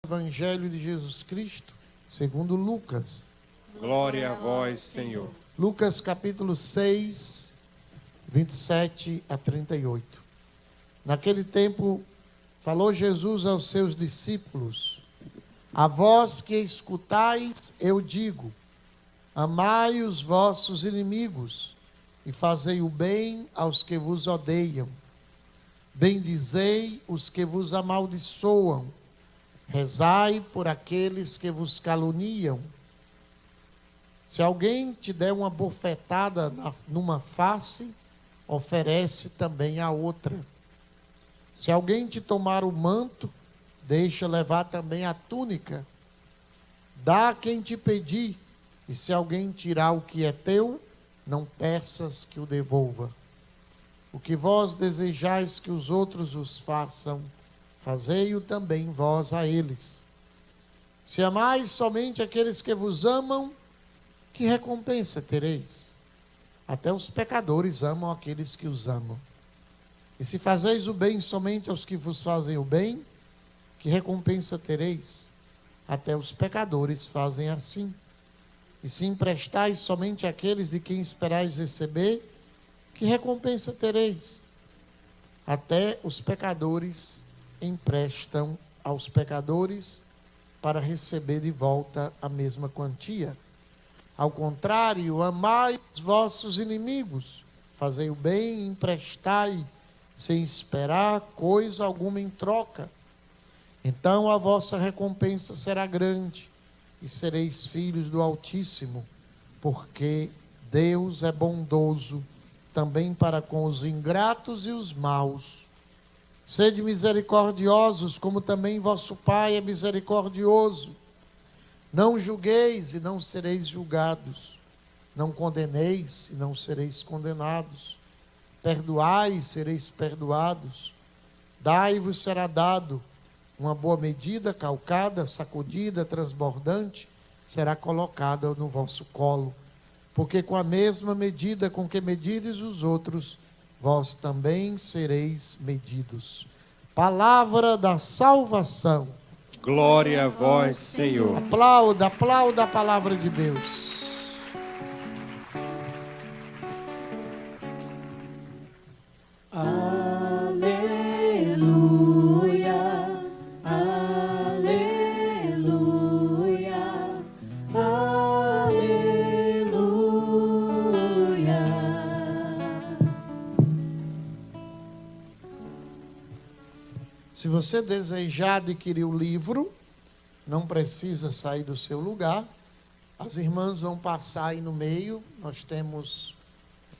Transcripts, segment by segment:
Evangelho de Jesus Cristo, segundo Lucas. Glória a vós, Senhor. Lucas capítulo 6, 27 a 38. Naquele tempo, falou Jesus aos seus discípulos: a vós que escutais, eu digo, amai os vossos inimigos e fazei o bem aos que vos odeiam. Bendizei os que vos amaldiçoam. Rezai por aqueles que vos caluniam. Se alguém te der uma bofetada numa face, oferece também a outra. Se alguém te tomar o manto, deixa levar também a túnica. Dá a quem te pedir, e se alguém tirar o que é teu, não peças que o devolva. O que vós desejais que os outros os façam, fazei-o também vós a eles. Se amais somente aqueles que vos amam, que recompensa tereis? Até os pecadores amam aqueles que os amam. E se fazeis o bem somente aos que vos fazem o bem, que recompensa tereis? Até os pecadores fazem assim. E se emprestais somente àqueles de quem esperais receber, que recompensa tereis? Até os pecadores emprestam aos pecadores para receber de volta a mesma quantia. Ao contrário, amai os vossos inimigos, fazei o bem e emprestai, sem esperar coisa alguma em troca. Então a vossa recompensa será grande, e sereis filhos do Altíssimo, porque Deus é bondoso também para com os ingratos e os maus. Sede misericordiosos, como também vosso Pai é misericordioso. Não julgueis e não sereis julgados. Não condeneis e não sereis condenados. Perdoai e sereis perdoados. Dai-vos será dado. Uma boa medida, calcada, sacudida, transbordante, será colocada no vosso colo. Porque com a mesma medida com que medides os outros, vós também sereis medidos. Palavra da salvação. Glória a vós, Senhor. Aplauda, aplauda a palavra de Deus. Aleluia, aleluia, aleluia. Se você desejar adquirir o livro, não precisa sair do seu lugar. As irmãs vão passar aí no meio. Nós temos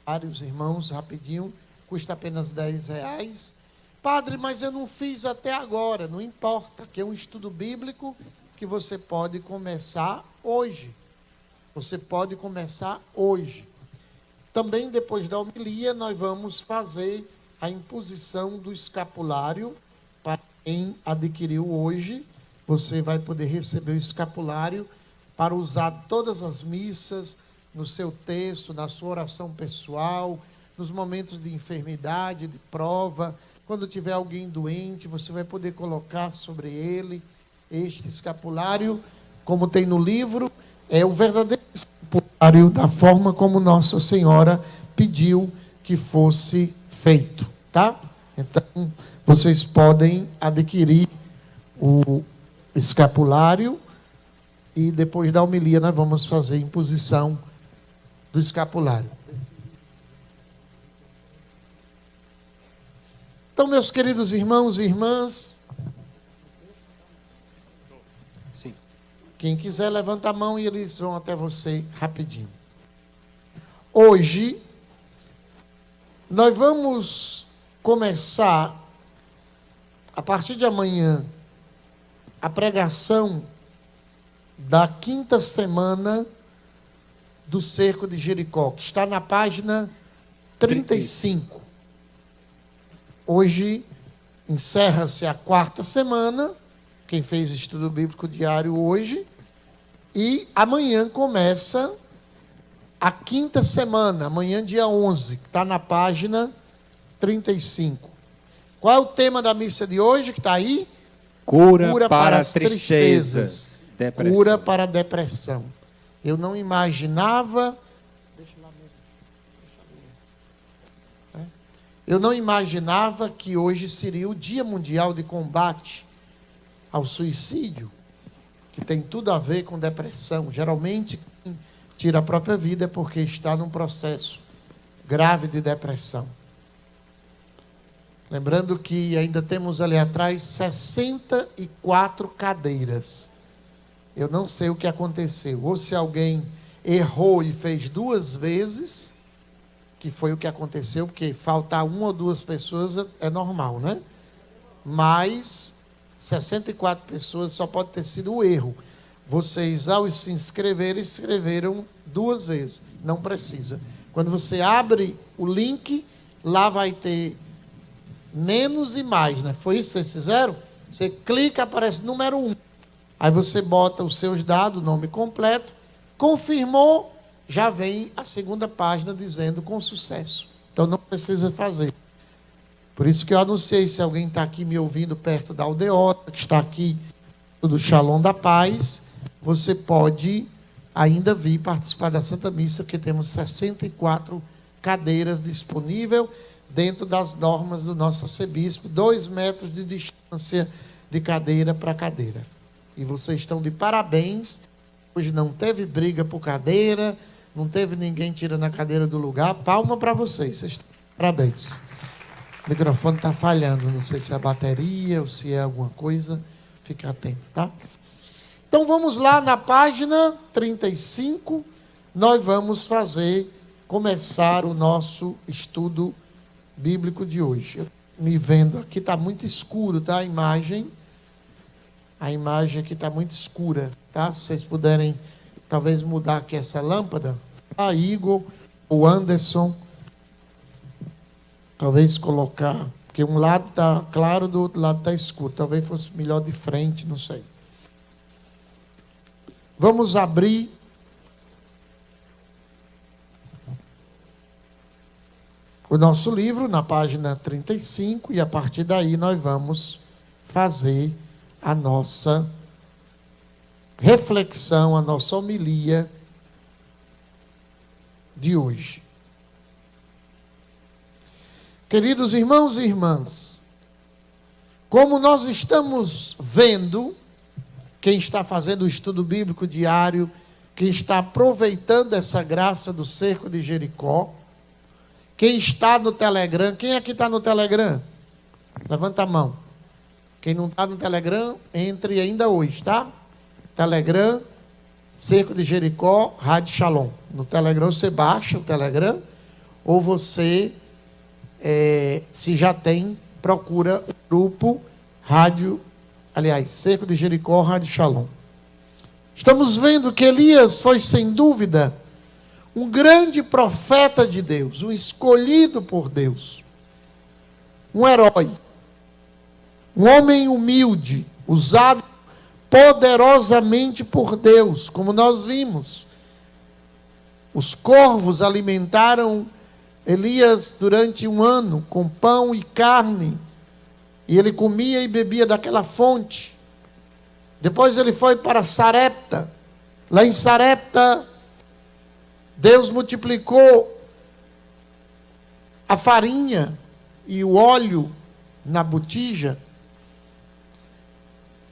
vários irmãos, rapidinho. Custa apenas R$10. Padre, mas eu não fiz até agora. Não importa, que é um estudo bíblico que você pode começar hoje. Você pode começar hoje. Também depois da homilia, nós vamos fazer a imposição do escapulário. Para quem adquiriu hoje, você vai poder receber o escapulário para usar todas as missas, no seu texto, na sua oração pessoal, nos momentos de enfermidade, de prova. Quando tiver alguém doente, você vai poder colocar sobre ele este escapulário, como tem no livro. É o verdadeiro escapulário da forma como Nossa Senhora pediu que fosse feito, tá? Então, vocês podem adquirir o escapulário e depois da homilia nós vamos fazer a imposição do escapulário. Então, meus queridos irmãos e irmãs, Sim. quem quiser levanta a mão e eles vão até você rapidinho. Hoje, nós vamos começar, a partir de amanhã, a pregação da 5ª semana do Cerco de Jericó, que está na página 35. Hoje encerra-se a 4ª semana, quem fez estudo bíblico diário hoje, e amanhã começa a 5ª semana, amanhã dia 11, que está na página 35. Qual é o tema da missa de hoje, que está aí? Cura para as tristezas, depressão. cura para a depressão. Eu não imaginava. Eu não imaginava que hoje seria o Dia Mundial de Combate ao Suicídio, que tem tudo a ver com depressão. Geralmente, quem tira a própria vida é porque está num processo grave de depressão. Lembrando que ainda temos ali atrás 64 cadeiras. Eu não sei o que aconteceu. Ou se alguém errou e fez 2 vezes, que foi o que aconteceu, porque faltar 1 ou 2 pessoas é normal, né? Mas 64 pessoas só pode ter sido o erro. Vocês, ao se inscreverem, escreveram 2 vezes. Não precisa. Quando você abre o link, lá vai ter menos e mais, né? Foi isso que vocês fizeram? Você clica, aparece número 1. Aí você bota os seus dados, nome completo, confirmou, já vem a segunda página dizendo com sucesso. Então não precisa fazer. Por isso que eu anunciei, se alguém está aqui me ouvindo perto da aldeota, que está aqui do Shalom da Paz, você pode ainda vir participar da Santa Missa, porque temos 64 cadeiras disponíveis dentro das normas do nosso arcebispo, 2 metros de distância de cadeira para cadeira. E vocês estão de parabéns. Hoje não teve briga por cadeira, não teve ninguém tirando a cadeira do lugar. Palma para vocês. Vocês estão de parabéns. O microfone está falhando, não sei se é a bateria ou se é alguma coisa. Fique atento, tá? Então vamos lá na página 35. Nós vamos começar o nosso estudo bíblico de hoje. Eu me vendo aqui, está muito escuro, tá? A imagem aqui está muito escura, tá? Se vocês puderem, talvez mudar aqui essa lâmpada. A Igor, o Anderson, talvez colocar, porque um lado está claro, do outro lado está escuro. Talvez fosse melhor de frente, não sei. Vamos abrir o nosso livro na página 35 e a partir daí nós vamos fazer a nossa reflexão, a nossa homilia de hoje. Queridos irmãos e irmãs, como nós estamos vendo, quem está fazendo o estudo bíblico diário, quem está aproveitando essa graça do cerco de Jericó, quem está no Telegram, quem aqui está no Telegram? Levanta a mão. Quem não está no Telegram, entre ainda hoje, tá? Telegram, Cerco de Jericó, Rádio Shalom. No Telegram você baixa o Telegram, ou você, se já tem, procura o grupo Cerco de Jericó, Rádio Shalom. Estamos vendo que Elias foi, sem dúvida, um grande profeta de Deus, um escolhido por Deus, um herói, um homem humilde, usado poderosamente por Deus, como nós vimos. Os corvos alimentaram Elias durante 1 ano com pão e carne, e ele comia e bebia daquela fonte. Depois ele foi para Sarepta. Lá em Sarepta, Deus multiplicou a farinha e o óleo na botija.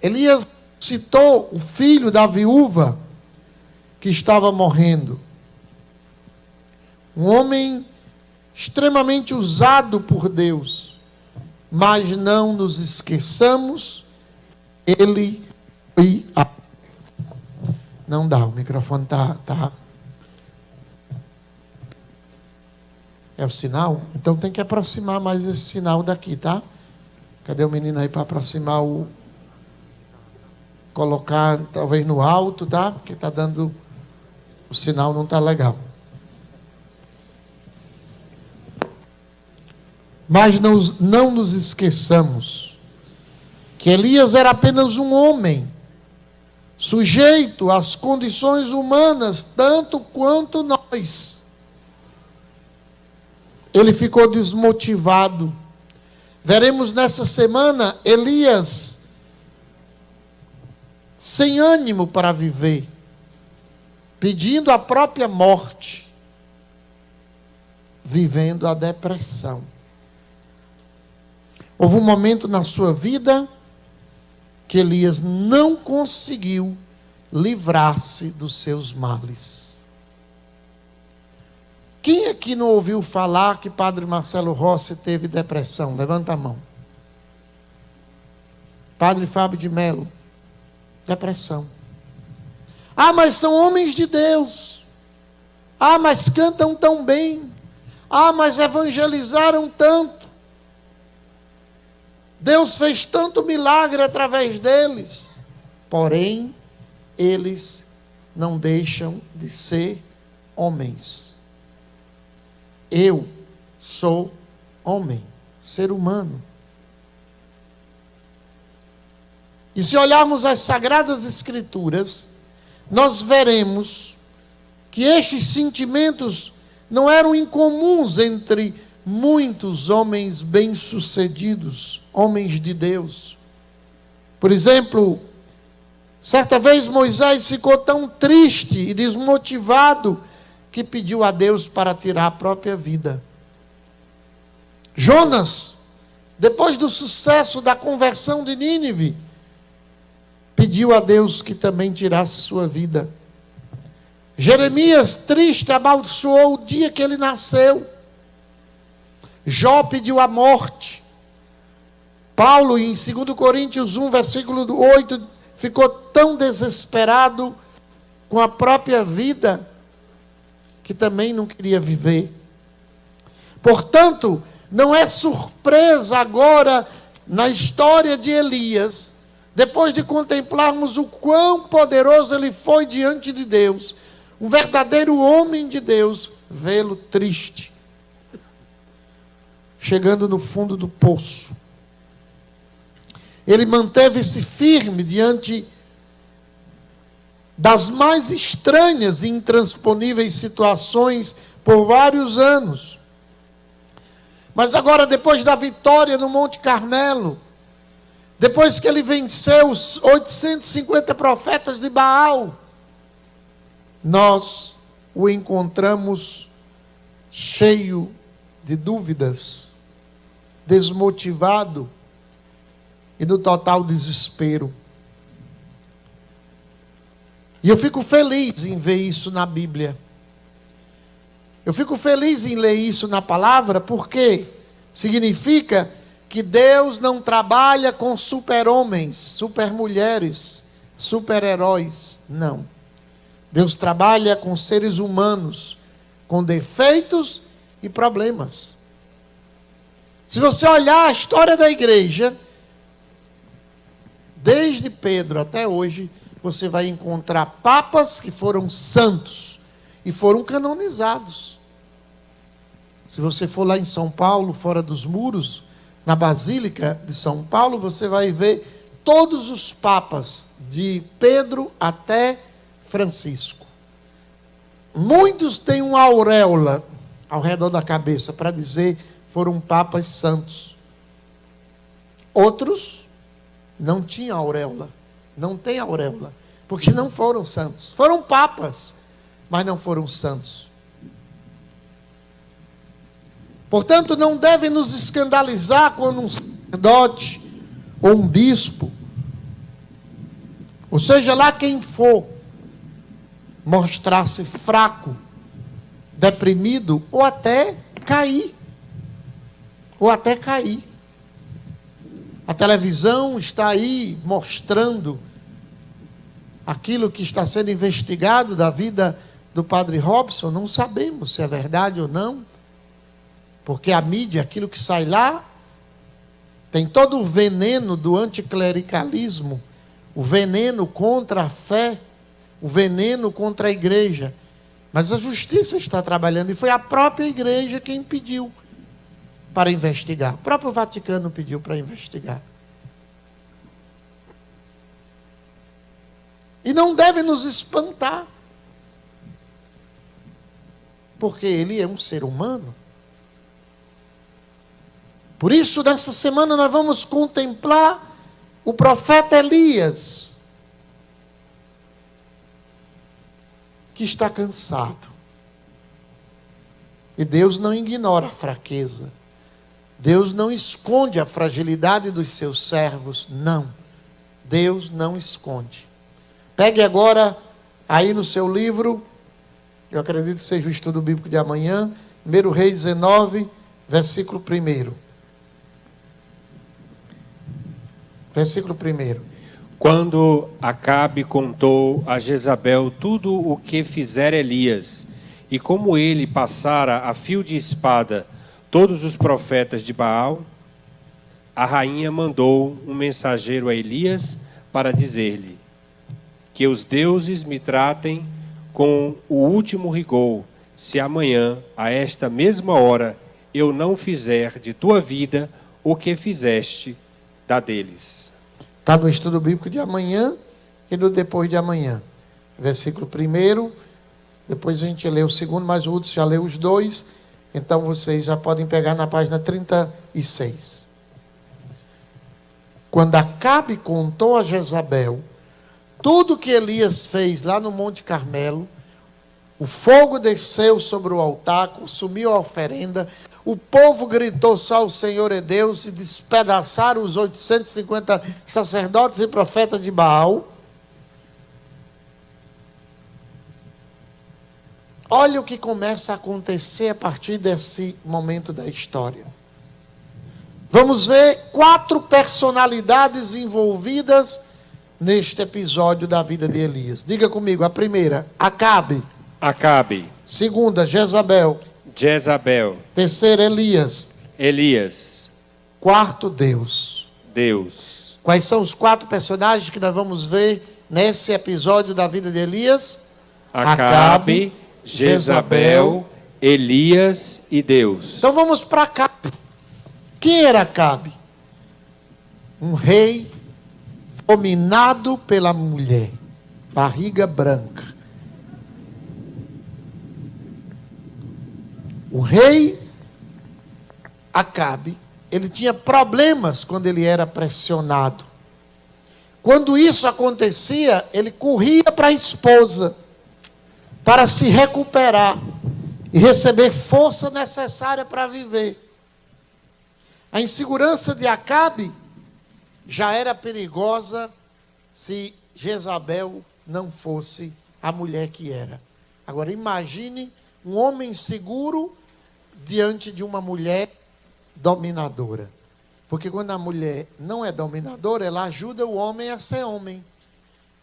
Elias citou o filho da viúva que estava morrendo. Um homem extremamente usado por Deus. Mas não nos esqueçamos, ele foi... Não dá, o microfone tá... É o sinal? Então tem que aproximar mais esse sinal daqui, tá? Cadê o menino aí para aproximar colocar talvez no alto, tá? Porque tá dando... O sinal não tá legal. Mas não nos esqueçamos que Elias era apenas um homem, sujeito às condições humanas, tanto quanto nós. Ele ficou desmotivado. Veremos nessa semana Elias sem ânimo para viver, pedindo a própria morte, vivendo a depressão. Houve um momento na sua vida que Elias não conseguiu livrar-se dos seus males. Quem aqui não ouviu falar que Padre Marcelo Rossi teve depressão? Levanta a mão. Padre Fábio de Melo, depressão. Ah, mas são homens de Deus. Ah, mas cantam tão bem. Ah, mas evangelizaram tanto. Deus fez tanto milagre através deles. Porém, eles não deixam de ser homens. Eu sou homem, ser humano. E se olharmos as Sagradas Escrituras, nós veremos que estes sentimentos não eram incomuns entre muitos homens bem-sucedidos, homens de Deus. Por exemplo, certa vez Moisés ficou tão triste e desmotivado que pediu a Deus para tirar a própria vida. Jonas, depois do sucesso da conversão de Nínive, pediu a Deus que também tirasse sua vida. Jeremias, triste, amaldiçoou o dia que ele nasceu. Jó pediu a morte. Paulo, em 2 Coríntios 1, versículo 8, ficou tão desesperado com a própria vida que também não queria viver. Portanto, não é surpresa agora na história de Elias, depois de contemplarmos o quão poderoso ele foi diante de Deus, um verdadeiro homem de Deus, vê-lo triste, chegando no fundo do poço. Ele manteve-se firme diante das mais estranhas e intransponíveis situações por vários anos. Mas agora, depois da vitória no Monte Carmelo, depois que ele venceu os 850 profetas de Baal, nós o encontramos cheio de dúvidas, desmotivado e no total desespero. E eu fico feliz em ver isso na Bíblia. Eu fico feliz em ler isso na palavra, porque significa que Deus não trabalha com super-homens, super-mulheres, super-heróis, não. Deus trabalha com seres humanos, com defeitos e problemas. Se você olhar a história da igreja, desde Pedro até hoje, você vai encontrar papas que foram santos e foram canonizados. Se você for lá em São Paulo, fora dos muros, na Basílica de São Paulo, você vai ver todos os papas, de Pedro até Francisco. Muitos têm uma auréola ao redor da cabeça para dizer foram papas santos. Outros não tinham auréola, não têm auréola, porque não foram santos. Foram papas, mas não foram santos. Portanto, não deve nos escandalizar quando um sacerdote ou um bispo, ou seja lá quem for, mostrar-se fraco, deprimido ou até cair. Ou até cair. A televisão está aí mostrando aquilo que está sendo investigado da vida do padre Robson. Não sabemos se é verdade ou não, porque a mídia, aquilo que sai lá, tem todo o veneno do anticlericalismo, o veneno contra a fé, o veneno contra a igreja. Mas a justiça está trabalhando, e foi a própria igreja quem pediu para investigar. O próprio Vaticano pediu para investigar. E não deve nos espantar, porque ele é um ser humano. Por isso, nessa semana, nós vamos contemplar o profeta Elias, que está cansado. E Deus não ignora a fraqueza. Deus não esconde a fragilidade dos seus servos. Não. Deus não esconde. Pegue agora aí no seu livro, eu acredito que seja o estudo bíblico de amanhã, 1 Reis 19, versículo 1. Versículo 1. Quando Acabe contou a Jezabel tudo o que fizera Elias, e como ele passara a fio de espada todos os profetas de Baal, a rainha mandou um mensageiro a Elias para dizer-lhe: que os deuses me tratem com o último rigor, se amanhã, a esta mesma hora, eu não fizer de tua vida o que fizeste da deles. Está no estudo bíblico de amanhã e do depois de amanhã. Versículo 1, depois a gente lê o segundo, mas o outro já leu os dois, então vocês já podem pegar na página 36. Quando Acabe contou a Jezabel tudo que Elias fez lá no Monte Carmelo, o fogo desceu sobre o altar, consumiu a oferenda, o povo gritou só o Senhor é Deus e despedaçaram os 850 sacerdotes e profetas de Baal. Olha o que começa a acontecer a partir desse momento da história. Vamos ver 4 personalidades envolvidas neste episódio da vida de Elias. Diga comigo, a primeira, Acabe. Acabe. Segunda, Jezabel. Jezabel. Terceira, Elias. Elias. Quarto, Deus. Deus. Quais são os 4 personagens que nós vamos ver nesse episódio da vida de Elias? Acabe, Jezabel, Elias e Deus. Então vamos para Acabe. Quem era Acabe? Um rei dominado pela mulher, barriga branca. O rei Acabe, ele tinha problemas quando ele era pressionado. Quando isso acontecia, ele corria para a esposa para se recuperar e receber força necessária para viver. A insegurança de Acabe já era perigosa se Jezabel não fosse a mulher que era. Agora imagine um homem seguro diante de uma mulher dominadora. Porque quando a mulher não é dominadora, ela ajuda o homem a ser homem.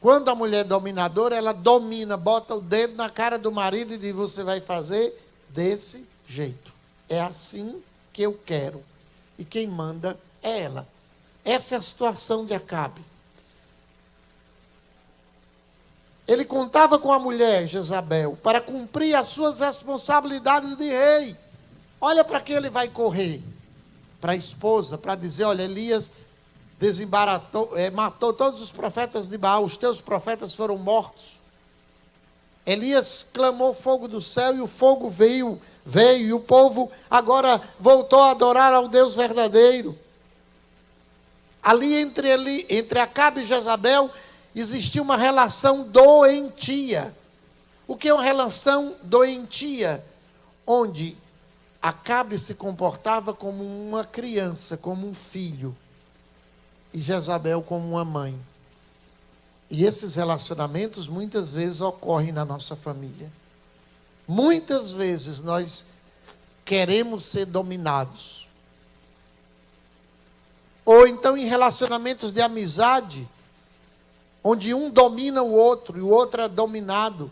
Quando a mulher é dominadora, ela domina, bota o dedo na cara do marido e diz: você vai fazer desse jeito. É assim que eu quero. E quem manda é ela. Essa é a situação de Acabe. Ele contava com a mulher, Jezabel, para cumprir as suas responsabilidades de rei. Olha para quem ele vai correr. Para a esposa, para dizer: olha, Elias matou todos os profetas de Baal, os teus profetas foram mortos. Elias clamou fogo do céu e o fogo veio, e o povo agora voltou a adorar ao Deus verdadeiro. Ali entre Acabe e Jezabel existia uma relação doentia. O que é uma relação doentia? Onde Acabe se comportava como uma criança, como um filho, e Jezabel como uma mãe. E esses relacionamentos muitas vezes ocorrem na nossa família. Muitas vezes nós queremos ser dominados. Ou então em relacionamentos de amizade, onde um domina o outro e o outro é dominado.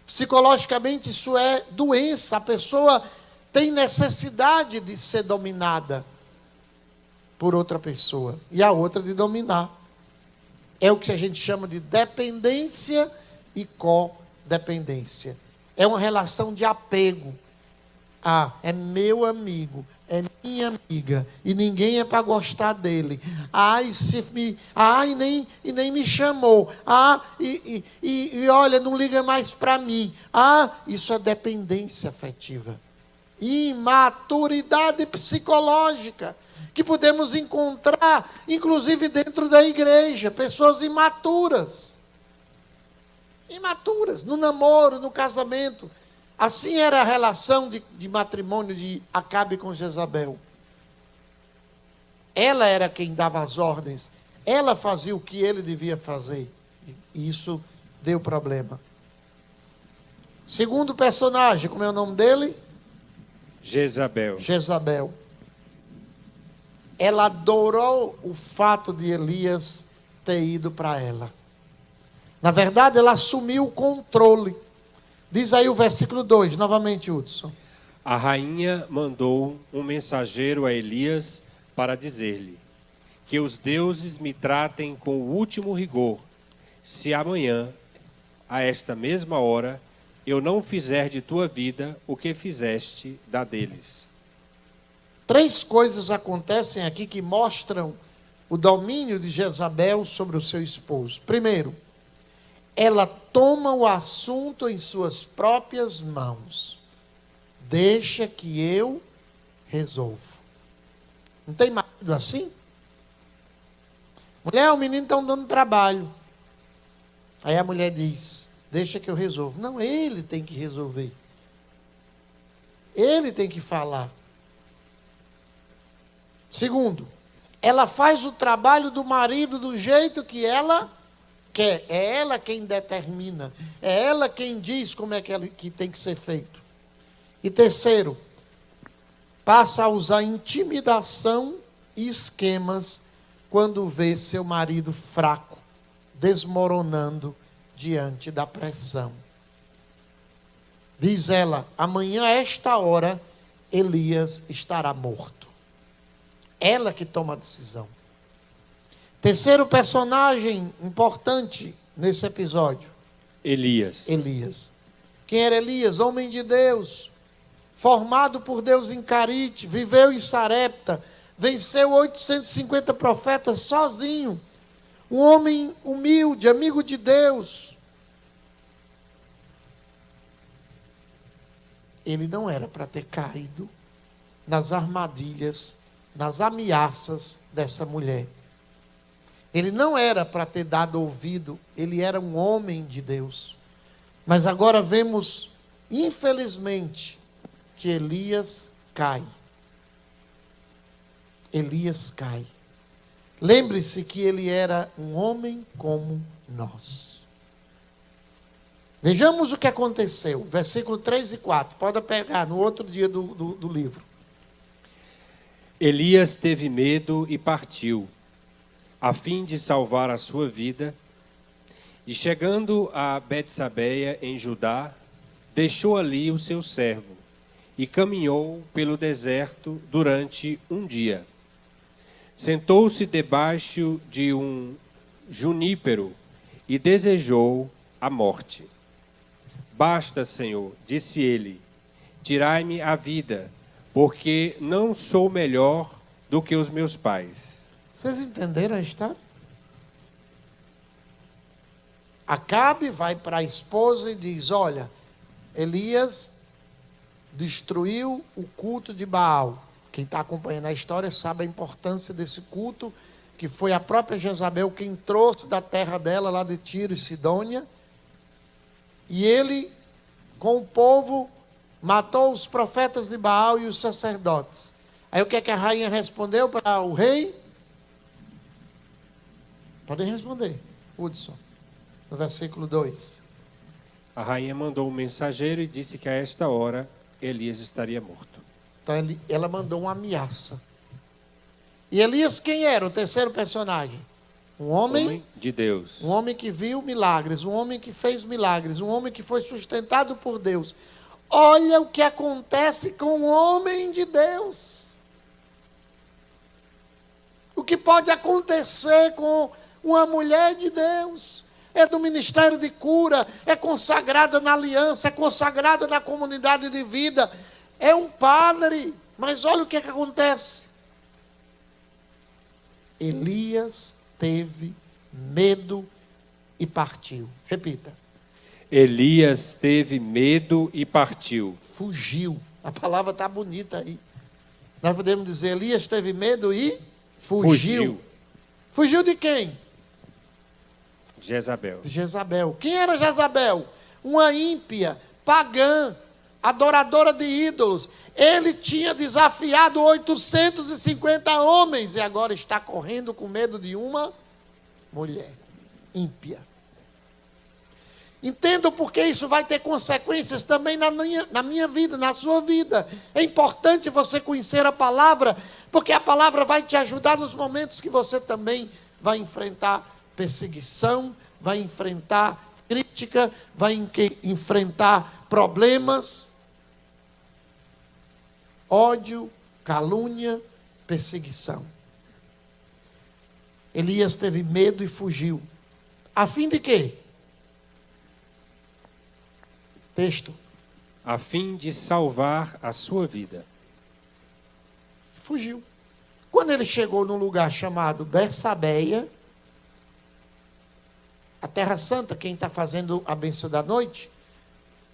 Psicologicamente isso é doença. A pessoa tem necessidade de ser dominada por outra pessoa e a outra de dominar. É o que a gente chama de dependência e codependência. É uma relação de apego. Ah, é meu amigo, é minha amiga, e ninguém é para gostar dele. E nem me chamou. E olha, não liga mais para mim. Isso é dependência afetiva. Imaturidade psicológica, que podemos encontrar, inclusive dentro da igreja, pessoas imaturas. Imaturas, no namoro, no casamento. Assim era a relação de matrimônio de Acabe com Jezabel. Ela era quem dava as ordens. Ela fazia o que ele devia fazer. E isso deu problema. Segundo personagem, como é o nome dele? Jezabel. Jezabel. Ela adorou o fato de Elias ter ido para ela. Na verdade, ela assumiu o controle. Diz aí o versículo 2, novamente, Hudson. A rainha mandou um mensageiro a Elias para dizer-lhe: que os deuses me tratem com o último rigor, se amanhã, a esta mesma hora, eu não fizer de tua vida o que fizeste da deles. 3 coisas acontecem aqui que mostram o domínio de Jezabel sobre o seu esposo. Primeiro, ela toma o assunto em suas próprias mãos. Deixa que eu resolvo. Não tem marido assim? Mulher, o menino está dando trabalho. Aí a mulher diz, deixa que eu resolvo. Não, ele tem que resolver. Ele tem que falar. Segundo, ela faz o trabalho do marido do jeito que ela quer. É ela quem determina. É ela quem diz como é que tem que ser feito. E terceiro, passa a usar intimidação e esquemas quando vê seu marido fraco, desmoronando diante da pressão. Diz ela, amanhã a esta hora, Elias estará morto. Ela que toma a decisão. Terceiro personagem importante nesse episódio. Elias. Elias. Quem era Elias? Homem de Deus. Formado por Deus em Carite. Viveu em Sarepta. Venceu 850 profetas sozinho. Um homem humilde, amigo de Deus. Ele não era para ter caído nas armadilhas, nas ameaças dessa mulher. Ele não era para ter dado ouvido, ele era um homem de Deus. Mas agora vemos, infelizmente, que Elias cai. Elias cai. Lembre-se que ele era um homem como nós. Vejamos o que aconteceu, versículo 3 e 4. Pode pegar no outro dia do livro. Elias teve medo e partiu, a fim de salvar a sua vida. E chegando a Betsabeia, em Judá, deixou ali o seu servo e caminhou pelo deserto durante um dia. Sentou-se debaixo de um junípero e desejou a morte. Basta, Senhor, disse ele, tirai-me a vida, porque não sou melhor do que os meus pais. Vocês entenderam a história? Acabe vai para a esposa e diz, olha, Elias destruiu o culto de Baal. Quem está acompanhando a história sabe a importância desse culto, que foi a própria Jezabel quem trouxe da terra dela, lá de Tiro e Sidônia. E ele, com o povo, matou os profetas de Baal e os sacerdotes. Aí o que é que a rainha respondeu para o rei? Podem responder, Hudson, no versículo 2. A rainha mandou um mensageiro e disse que a esta hora Elias estaria morto. Então ela mandou uma ameaça. E Elias quem era? O terceiro personagem. Um homem de Deus. Um homem que viu milagres, um homem que fez milagres, um homem que foi sustentado por Deus. Olha o que acontece com um homem de Deus. O que pode acontecer com uma mulher de Deus. É do ministério de cura, é consagrada na aliança, é consagrada na comunidade de vida. É um padre, mas olha o que acontece. Elias teve medo e partiu. Repita. Elias teve medo e partiu. Fugiu. A palavra está bonita aí. Nós podemos dizer, Elias teve medo e fugiu. Fugiu de quem? Jezabel. Jezabel. Quem era Jezabel? Uma ímpia, pagã, adoradora de ídolos. Ele tinha desafiado 850 homens e agora está correndo com medo de uma mulher ímpia. Entendo porque isso vai ter consequências também na minha vida, na sua vida. É importante você conhecer a palavra, porque a palavra vai te ajudar nos momentos que você também vai enfrentar perseguição, vai enfrentar crítica, vai enfrentar problemas, ódio, calúnia, perseguição. Elias teve medo e fugiu. A fim de quê? Texto. A fim de salvar a sua vida. Fugiu. Quando ele chegou num lugar chamado Bersabeia, a Terra Santa, quem está fazendo a bênção da noite,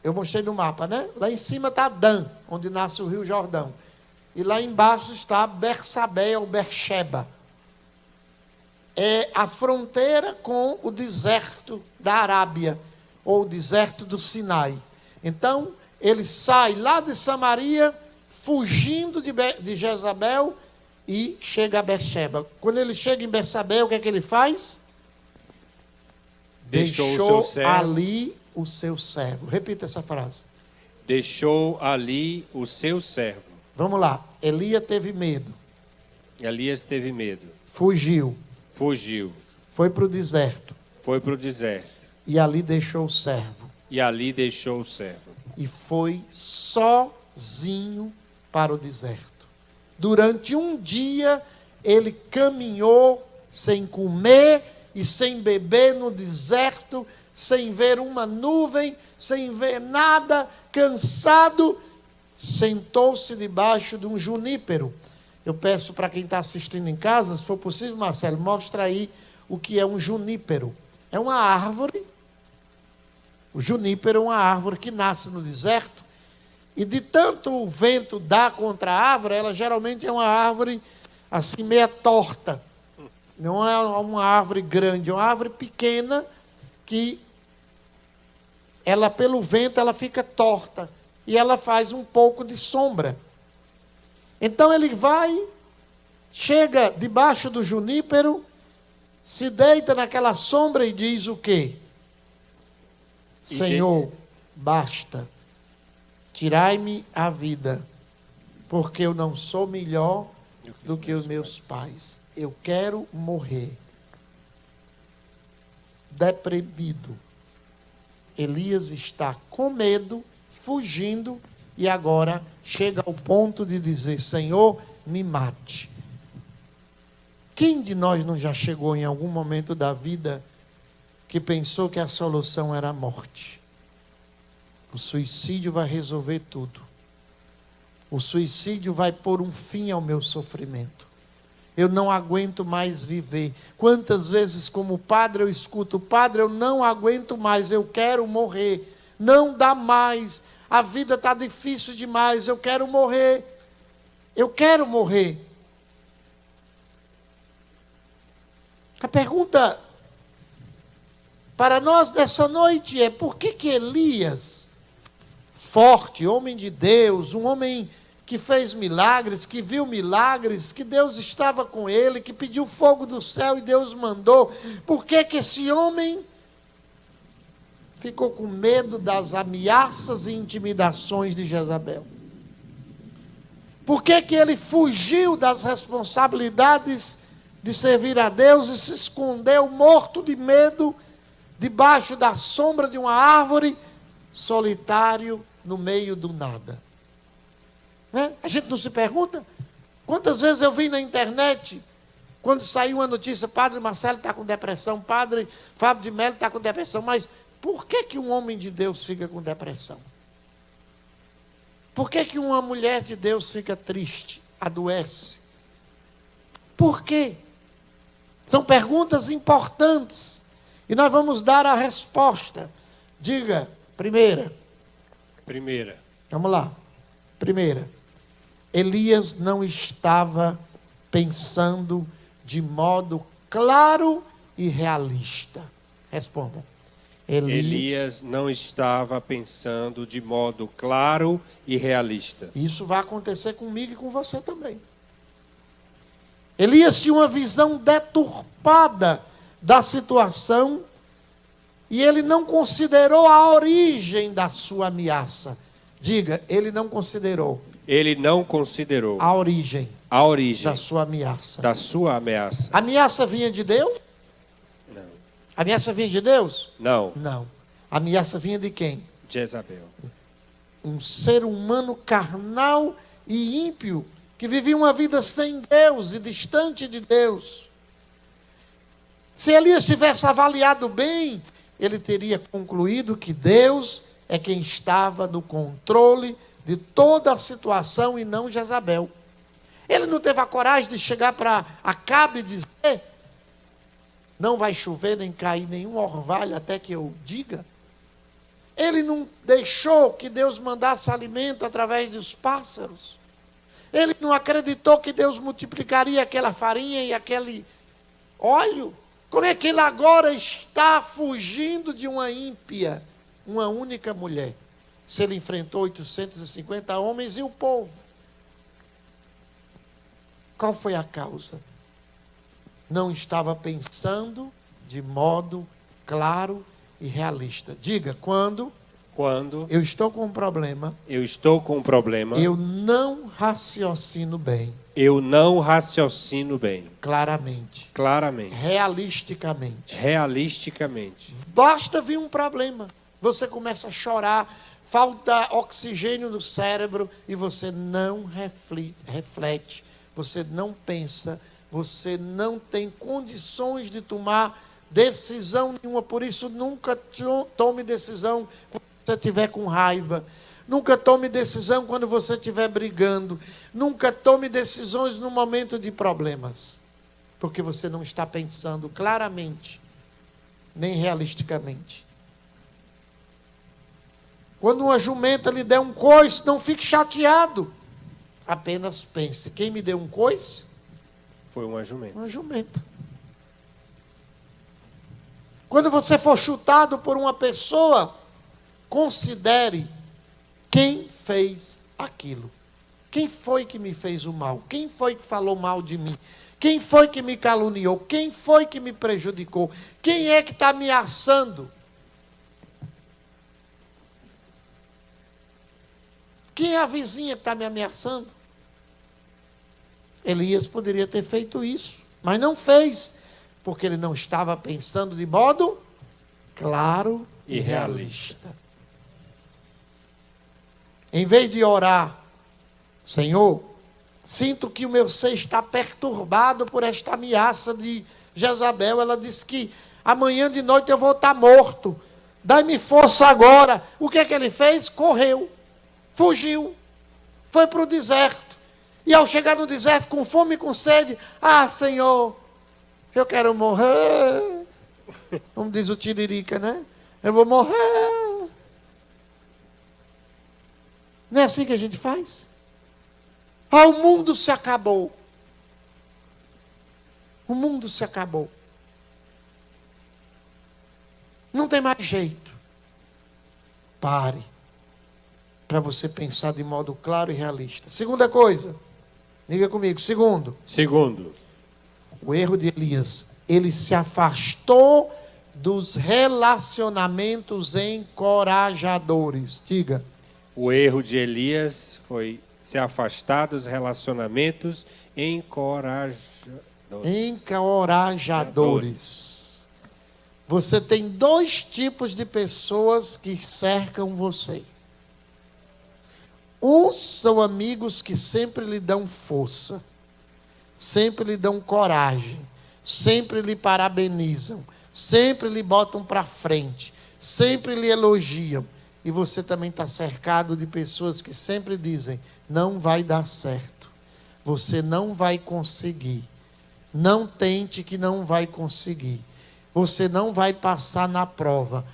eu mostrei no mapa, né? Lá em cima está Dan, onde nasce o Rio Jordão. E lá embaixo está Bersabeia ou Bersheba. É a fronteira com o deserto da Arábia, ou o deserto do Sinai. Então, ele sai lá de Samaria, fugindo de Jezabel, e chega a Bersheba. Quando ele chega em Bersabeia, o que é que ele faz? Deixou ali o seu servo. Repita essa frase. Deixou ali o seu servo. Vamos lá. Elias teve medo. Elias teve medo. Fugiu. Fugiu. Foi para o deserto. Foi para o deserto. E ali deixou o servo. E ali deixou o servo. E foi sozinho para o deserto. Durante um dia, ele caminhou sem comer e sem beber no deserto, sem ver uma nuvem, sem ver nada, cansado, sentou-se debaixo de um junípero. Eu peço para quem está assistindo em casa, se for possível, Marcelo, mostra aí o que é um junípero. É uma árvore. O junípero é uma árvore que nasce no deserto, e de tanto o vento dá contra a árvore, ela geralmente é uma árvore assim meia torta. Não é uma árvore grande, é uma árvore pequena que ela pelo vento ela fica torta e ela faz um pouco de sombra. Então ele vai, chega debaixo do junípero, se deita naquela sombra e diz o quê? Senhor, basta, tirai-me a vida, porque eu não sou melhor do que os meus pais. Eu quero morrer. Deprimido. Elias está com medo, fugindo, e agora chega ao ponto de dizer: Senhor, me mate. Quem de nós não já chegou em algum momento da vida que pensou que a solução era a morte? O suicídio vai resolver tudo. O suicídio vai pôr um fim ao meu sofrimento. Eu não aguento mais viver. Quantas vezes, como padre, eu escuto: Padre, eu não aguento mais, eu quero morrer. Não dá mais, a vida está difícil demais, eu quero morrer. Eu quero morrer. A pergunta para nós nessa noite é: por que Elias, forte, homem de Deus, um homem que fez milagres, que viu milagres, que Deus estava com ele, que pediu fogo do céu e Deus mandou, por que esse homem ficou com medo das ameaças e intimidações de Jezabel? Por que ele fugiu das responsabilidades de servir a Deus e se escondeu morto de medo debaixo da sombra de uma árvore, solitário no meio do nada? Né? A gente não se pergunta? Quantas vezes eu vi na internet, quando saiu uma notícia: Padre Marcelo está com depressão, Padre Fábio de Mello está com depressão. Mas por que um homem de Deus fica com depressão? Por que uma mulher de Deus fica triste, adoece? Por quê? São perguntas importantes e nós vamos dar a resposta. Diga, primeira. Vamos lá. Primeira. Elias não estava pensando de modo claro e realista. Responda. Elias não estava pensando de modo claro e realista. Isso vai acontecer comigo e com você também. Elias tinha uma visão deturpada da situação e ele não considerou a origem da sua ameaça. Diga, ele não considerou. Ele não considerou A origem a origem da sua ameaça. da sua ameaça. A ameaça vinha de Deus? Não. A ameaça vinha de Deus? Não. Não. A ameaça vinha de quem? Jezabel. Um ser humano carnal e ímpio, que vivia uma vida sem Deus e distante de Deus. Se Elias tivesse avaliado bem, ele teria concluído que Deus é quem estava no controle de toda a situação e não Jezabel. Ele não teve a coragem de chegar para Acabe e dizer: não vai chover nem cair nenhum orvalho até que eu diga. Ele não deixou que Deus mandasse alimento através dos pássaros. Ele não acreditou que Deus multiplicaria aquela farinha e aquele óleo. Como é que ele agora está fugindo de uma ímpia, uma única mulher? Se ele enfrentou 850 homens e o povo. Qual foi a causa? Não estava pensando de modo claro e realista. Diga, quando eu estou com um problema, eu estou com um problema, eu não raciocino bem, eu não raciocino bem, claramente, realisticamente. Basta vir um problema, você começa a chorar, falta oxigênio no cérebro e você não reflete, você não pensa, você não tem condições de tomar decisão nenhuma. Por isso, nunca tome decisão quando você estiver com raiva. Nunca tome decisão quando você estiver brigando. Nunca tome decisões no momento de problemas. Porque você não está pensando claramente, nem realisticamente. Quando uma jumenta lhe der um coice, não fique chateado. Apenas pense: quem me deu um coice? Foi uma jumenta. Uma jumenta. Quando você for chutado por uma pessoa, considere quem fez aquilo. Quem foi que me fez o mal? Quem foi que falou mal de mim? Quem foi que me caluniou? Quem foi que me prejudicou? Quem é que está ameaçando? Quem é a vizinha que está me ameaçando? Elias poderia ter feito isso, mas não fez, porque ele não estava pensando de modo claro e realista. Em vez de orar: Senhor, sinto que o meu ser está perturbado por esta ameaça de Jezabel. Ela disse que amanhã de noite eu vou estar morto. Dai-me força agora. O que é que ele fez? Correu, fugiu, foi para o deserto. E ao chegar no deserto com fome e com sede: ah, Senhor, eu quero morrer. Como diz o Tiririca, né? Eu vou morrer. Não é assim que a gente faz? Ah, o mundo se acabou. O mundo se acabou. Não tem mais jeito. Pare, para você pensar de modo claro e realista. Segunda coisa, diga comigo. Segundo, o erro de Elias: ele se afastou dos relacionamentos encorajadores. Diga. O erro de Elias foi se afastar dos relacionamentos encorajadores. Você tem dois tipos de pessoas que cercam você. Uns são amigos que sempre lhe dão força, sempre lhe dão coragem, sempre lhe parabenizam, sempre lhe botam para frente, sempre lhe elogiam. E você também está cercado de pessoas que sempre dizem: não vai dar certo, você não vai conseguir, não tente que não vai conseguir, você não vai passar na prova,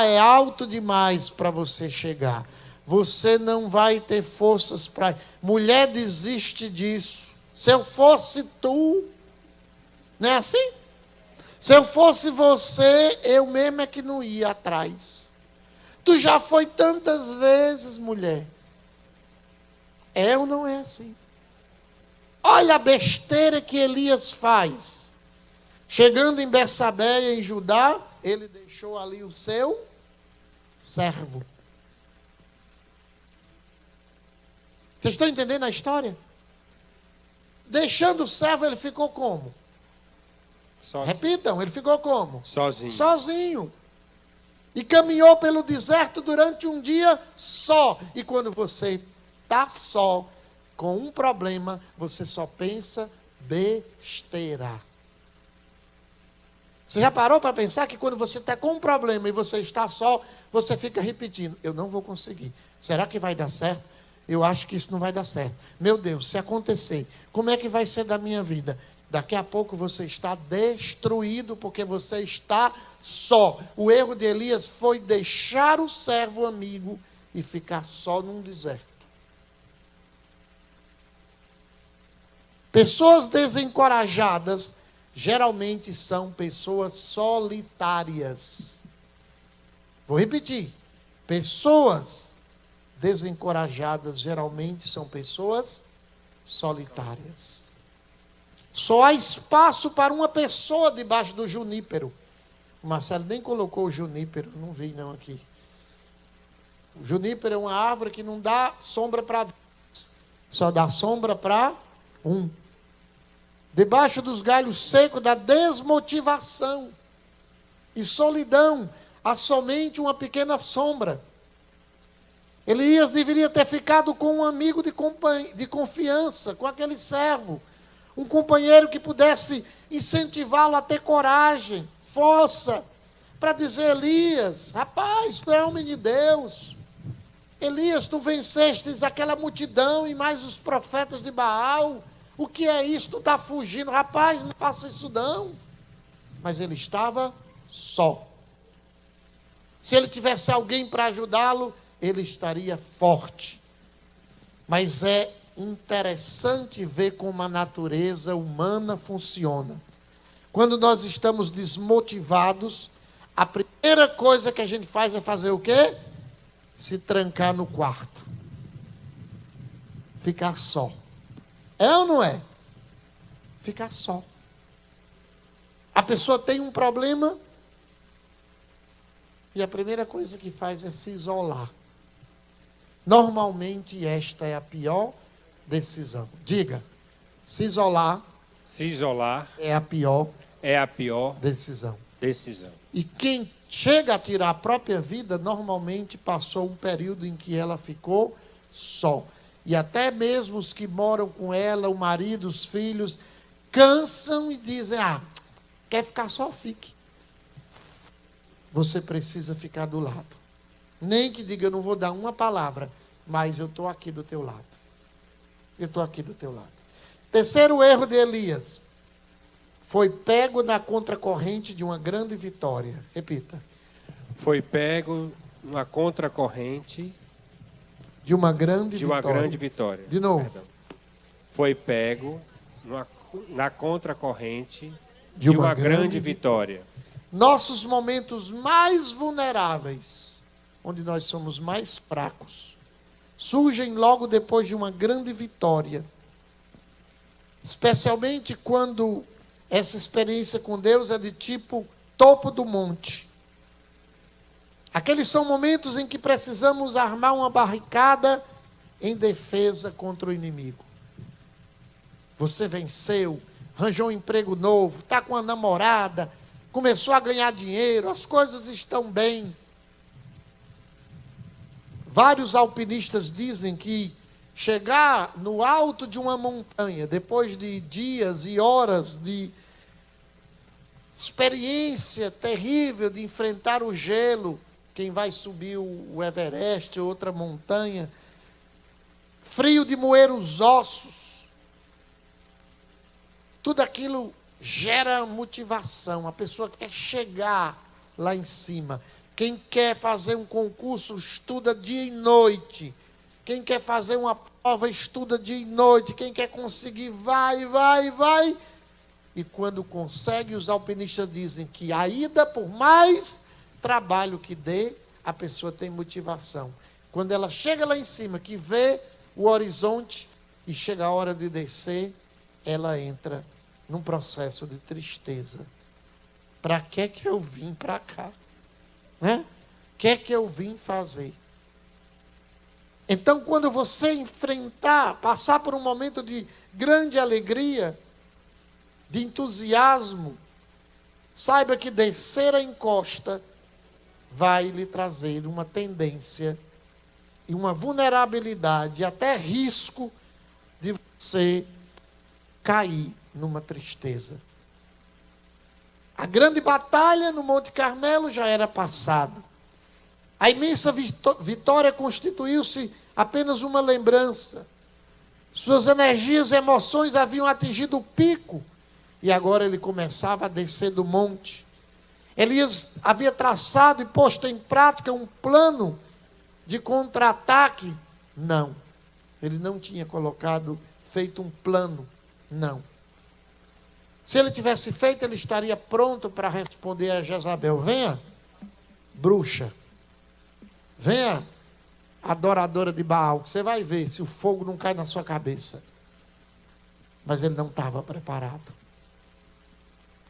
é alto demais para você chegar, você não vai ter forças para... Mulher, desiste disso, se eu fosse tu, não é assim? Se eu fosse você, eu mesmo é que não ia atrás. Tu já foi tantas vezes, mulher. É ou não é assim? Olha a besteira que Elias faz. Chegando em Betsabeia, em Judá, ele deixou ali o seu servo. Vocês estão entendendo a história? Deixando o servo, ele ficou como? Sozinho. Repitam, ele ficou como? Sozinho. Sozinho. E caminhou pelo deserto durante um dia só. E quando você está só, com um problema, você só pensa besteira. Você já parou para pensar que quando você está com um problema e você está só, você fica repetindo: eu não vou conseguir. Será que vai dar certo? Eu acho que isso não vai dar certo. Meu Deus, se acontecer, como é que vai ser da minha vida? Daqui a pouco você está destruído porque você está só. O erro de Elias foi deixar o servo amigo e ficar só num deserto. Pessoas desencorajadas geralmente são pessoas solitárias. Vou repetir. Pessoas desencorajadas geralmente são pessoas solitárias. Só há espaço para uma pessoa debaixo do junípero. O Marcelo nem colocou o junípero, não vi não aqui. O junípero é uma árvore que não dá sombra para dois, só dá sombra para um. Debaixo dos galhos secos da desmotivação e solidão, há somente uma pequena sombra. Elias deveria ter ficado com um amigo de confiança, com aquele servo. Um companheiro que pudesse incentivá-lo a ter coragem, força, para dizer: Elias, rapaz, tu é homem de Deus. Elias, tu vencestes aquela multidão e mais os profetas de Baal. O que é isso? Tu está fugindo. Rapaz, não faça isso não. Mas ele estava só. Se ele tivesse alguém para ajudá-lo, ele estaria forte. Mas é interessante ver como a natureza humana funciona. Quando nós estamos desmotivados, a primeira coisa que a gente faz é fazer o quê? Se trancar no quarto. Ficar só. É ou não é? Ficar só. A pessoa tem um problema e a primeira coisa que faz é se isolar. Normalmente esta é a pior decisão. Diga, se isolar. Se isolar É a pior decisão. E quem chega a tirar a própria vida, normalmente passou um período em que ela ficou só. E até mesmo os que moram com ela, o marido, os filhos, cansam e dizem: quer ficar só, fique. Você precisa ficar do lado. Nem que diga: eu não vou dar uma palavra, mas eu estou aqui do teu lado. Eu estou aqui do teu lado. Terceiro erro de Elias. Foi pego na contracorrente de uma grande vitória. Repita. Foi pego na contracorrente De uma grande vitória. De novo. Perdão. Foi pego na contracorrente de uma grande vitória. Nossos momentos mais vulneráveis, onde nós somos mais fracos, surgem logo depois de uma grande vitória. Especialmente quando essa experiência com Deus é de tipo topo do monte. Aqueles são momentos em que precisamos armar uma barricada em defesa contra o inimigo. Você venceu, arranjou um emprego novo, está com uma namorada, começou a ganhar dinheiro, as coisas estão bem. Vários alpinistas dizem que chegar no alto de uma montanha, depois de dias e horas de experiência terrível de enfrentar o gelo, quem vai subir o Everest, outra montanha, frio de moer os ossos, tudo aquilo gera motivação. A pessoa quer chegar lá em cima. Quem quer fazer um concurso, estuda dia e noite. Quem quer fazer uma prova, estuda dia e noite. Quem quer conseguir, vai. e quando consegue, os alpinistas dizem que a ida, por mais trabalho que dê, a pessoa tem motivação. Quando ela chega lá em cima, que vê o horizonte e chega a hora de descer, ela entra num processo de tristeza. Para que eu vim para cá? Né? O que eu vim fazer? Então, quando você enfrentar, passar por um momento de grande alegria, de entusiasmo, saiba que descer a encosta vai lhe trazer uma tendência e uma vulnerabilidade, até risco de você cair numa tristeza. A grande batalha no Monte Carmelo já era passado. A imensa vitória constituiu-se apenas uma lembrança. Suas energias e emoções haviam atingido o pico e agora ele começava a descer do monte. Elias havia traçado e posto em prática um plano de contra-ataque? Não. Ele não tinha feito um plano? Não. Se ele tivesse feito, ele estaria pronto para responder a Jezabel: venha, bruxa. Venha, adoradora de Baal, que você vai ver se o fogo não cai na sua cabeça. Mas ele não estava preparado.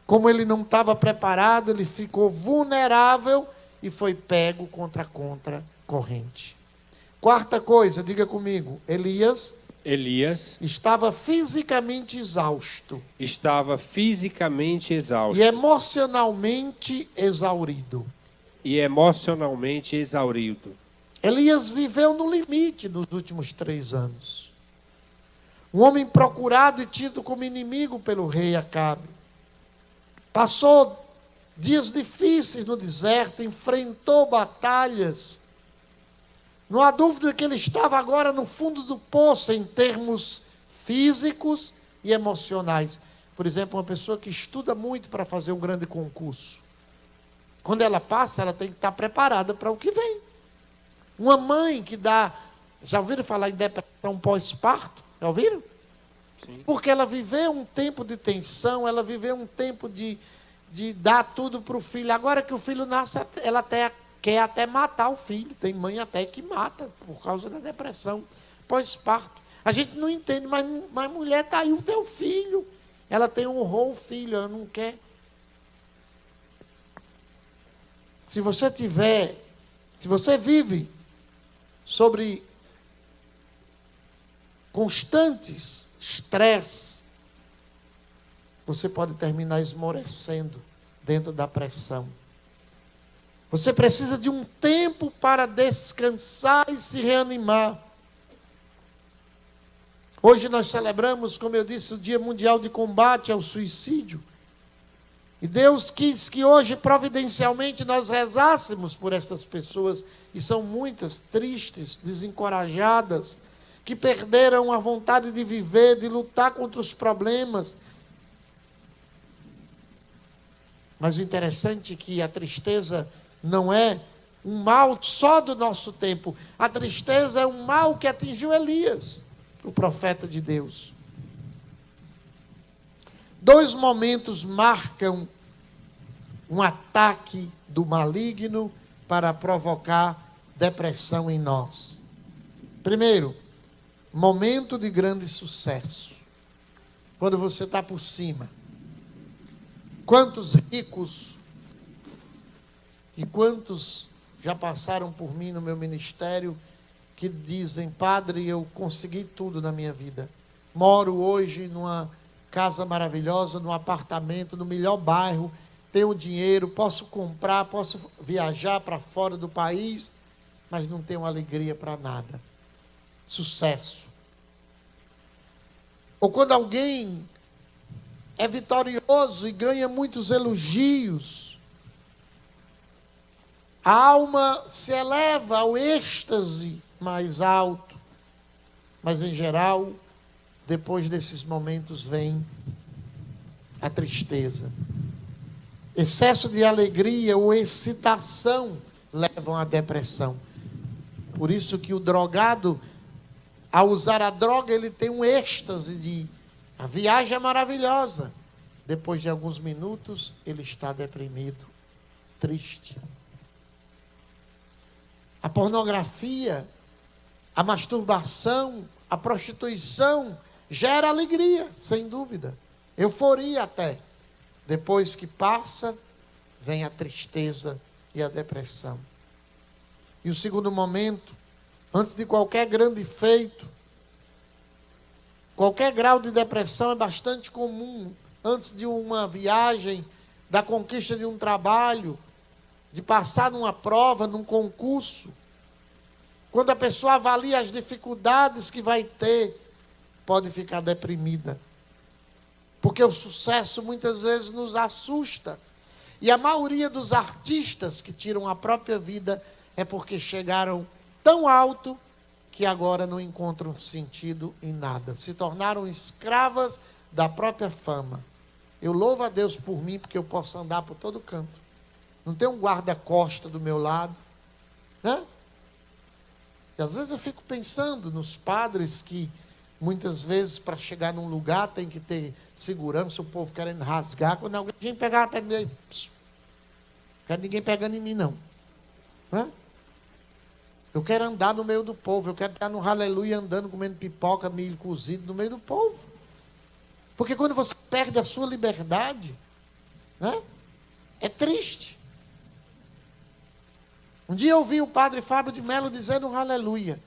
Como ele não estava preparado, ele ficou vulnerável e foi pego contra a corrente. Quarta coisa, diga comigo: Elias estava fisicamente exausto. Estava fisicamente exausto. E emocionalmente exaurido. Elias viveu no limite nos últimos 3 anos. Um homem procurado e tido como inimigo pelo rei Acabe. Passou dias difíceis no deserto, enfrentou batalhas. Não há dúvida que ele estava agora no fundo do poço em termos físicos e emocionais. Por exemplo, uma pessoa que estuda muito para fazer um grande concurso. Quando ela passa, ela tem que estar preparada para o que vem. Uma mãe que dá... Já ouviram falar em depressão pós-parto? Já ouviram? Sim. Porque ela viveu um tempo de tensão, ela viveu um tempo de dar tudo para o filho. Agora que o filho nasce, ela quer até matar o filho. Tem mãe até que mata por causa da depressão pós-parto. A gente não entende, mas mulher, está aí o teu filho. Ela honrou o filho, ela não quer. Se você vive sobre constantes estresse, você pode terminar esmorecendo dentro da pressão. Você precisa de um tempo para descansar e se reanimar. Hoje nós celebramos, como eu disse, o Dia Mundial de Combate ao Suicídio. E Deus quis que hoje, providencialmente, nós rezássemos por essas pessoas, e são muitas, tristes, desencorajadas, que perderam a vontade de viver, de lutar contra os problemas. Mas o interessante é que a tristeza não é um mal só do nosso tempo. A tristeza é um mal que atingiu Elias, o profeta de Deus. 2 momentos marcam um ataque do maligno para provocar depressão em nós. Primeiro, momento de grande sucesso. Quando você está por cima. Quantos ricos e quantos já passaram por mim no meu ministério que dizem: padre, eu consegui tudo na minha vida. Moro hoje numa casa maravilhosa, num apartamento, no melhor bairro, tenho dinheiro, posso comprar, posso viajar para fora do país, mas não tenho alegria para nada. Sucesso. Ou quando alguém é vitorioso e ganha muitos elogios, a alma se eleva ao êxtase mais alto, mas em geral, depois desses momentos vem a tristeza. Excesso de alegria ou excitação levam à depressão. Por isso que o drogado, ao usar a droga, ele tem um êxtase a viagem é maravilhosa. depois de alguns minutos, ele está deprimido, triste. A pornografia, a masturbação, a prostituição gera alegria, sem dúvida. Euforia até. Depois que passa, vem a tristeza e a depressão. E o segundo momento, antes de qualquer grande feito, qualquer grau de depressão é bastante comum. Antes de uma viagem, da conquista de um trabalho, de passar numa prova, num concurso. Quando a pessoa avalia as dificuldades que vai ter, pode ficar deprimida. Porque o sucesso muitas vezes nos assusta. E a maioria dos artistas que tiram a própria vida é porque chegaram tão alto que agora não encontram sentido em nada. Se tornaram escravas da própria fama. Eu louvo a Deus por mim, porque eu posso andar por todo canto. Não tem um guarda-costa do meu lado, né? E às vezes eu fico pensando nos padres que, muitas vezes, para chegar num lugar, tem que ter segurança, o povo querendo rasgar. Quando alguém pegar perto dele, não quero ninguém pegando em mim, não. Né? Eu quero andar no meio do povo, eu quero estar no aleluia andando, comendo pipoca, milho cozido no meio do povo. Porque quando você perde a sua liberdade, né, é triste. Um dia eu ouvi o padre Fábio de Mello dizendo um aleluia.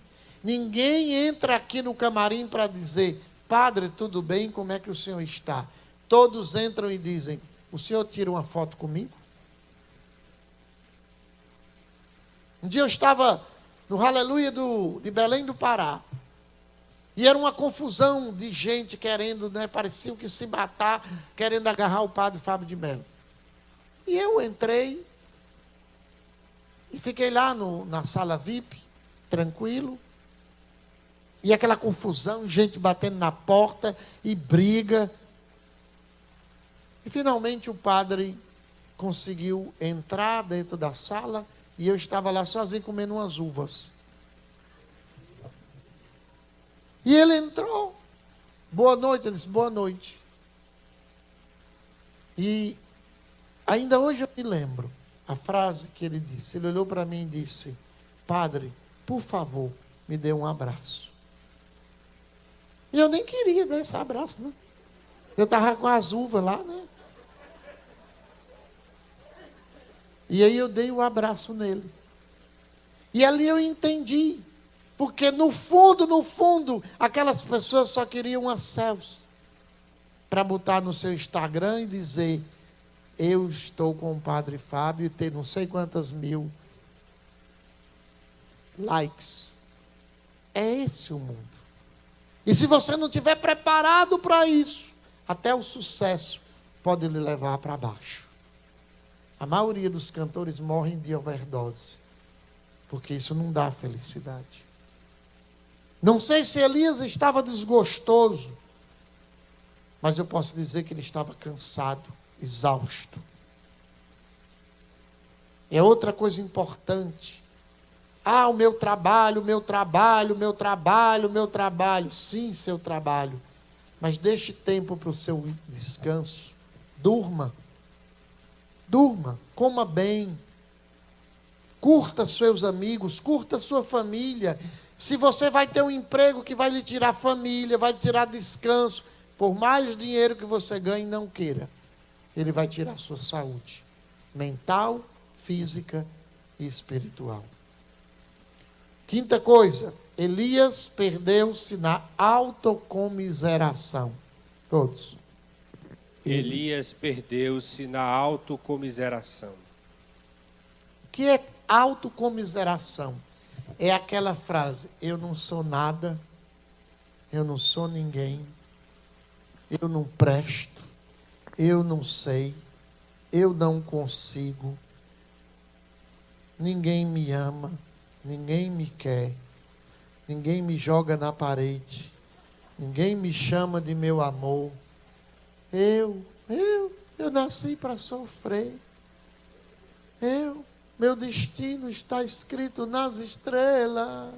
Ninguém entra aqui no camarim para dizer, padre, tudo bem, como é que o senhor está? Todos entram e dizem, o senhor tira uma foto comigo? Um dia eu estava no aleluia de Belém do Pará. E era uma confusão de gente querendo, né, parecia que se matar, querendo agarrar o padre Fábio de Mello. E eu entrei e fiquei lá na sala VIP, tranquilo. E aquela confusão, gente batendo na porta e briga. E finalmente o padre conseguiu entrar dentro da sala e eu estava lá sozinho comendo umas uvas. E ele entrou. Boa noite, ele disse, boa noite. E ainda hoje eu me lembro a frase que ele disse. Ele olhou para mim e disse, padre, por favor, me dê um abraço. E eu nem queria dar esse abraço, né? Eu estava com as uvas lá, né? E aí eu dei um abraço nele. E ali eu entendi. Porque no fundo, aquelas pessoas só queriam uma selfie para botar no seu Instagram e dizer, eu estou com o padre Fábio e ter não sei quantas mil likes. É esse o mundo. E se você não estiver preparado para isso, até o sucesso pode lhe levar para baixo. A maioria dos cantores morrem de overdose, porque isso não dá felicidade. Não sei se Elias estava desgostoso, mas eu posso dizer que ele estava cansado, exausto. É outra coisa importante. Ah, o meu trabalho, o meu trabalho, o meu trabalho, o meu trabalho. Sim, seu trabalho. Mas deixe tempo para o seu descanso. Durma. Durma, coma bem. Curta seus amigos, curta sua família. Se você vai ter um emprego que vai lhe tirar família, vai lhe tirar descanso, por mais dinheiro que você ganhe, não queira. Ele vai tirar sua saúde mental, física e espiritual. Quinta coisa, Elias perdeu-se na autocomiseração. Todos. Elias perdeu-se na autocomiseração. O que é autocomiseração? É aquela frase, eu não sou nada, eu não sou ninguém, eu não presto, eu não sei, eu não consigo, ninguém me ama, ninguém me quer, ninguém me joga na parede, ninguém me chama de meu amor. Eu nasci para sofrer. Meu destino está escrito nas estrelas.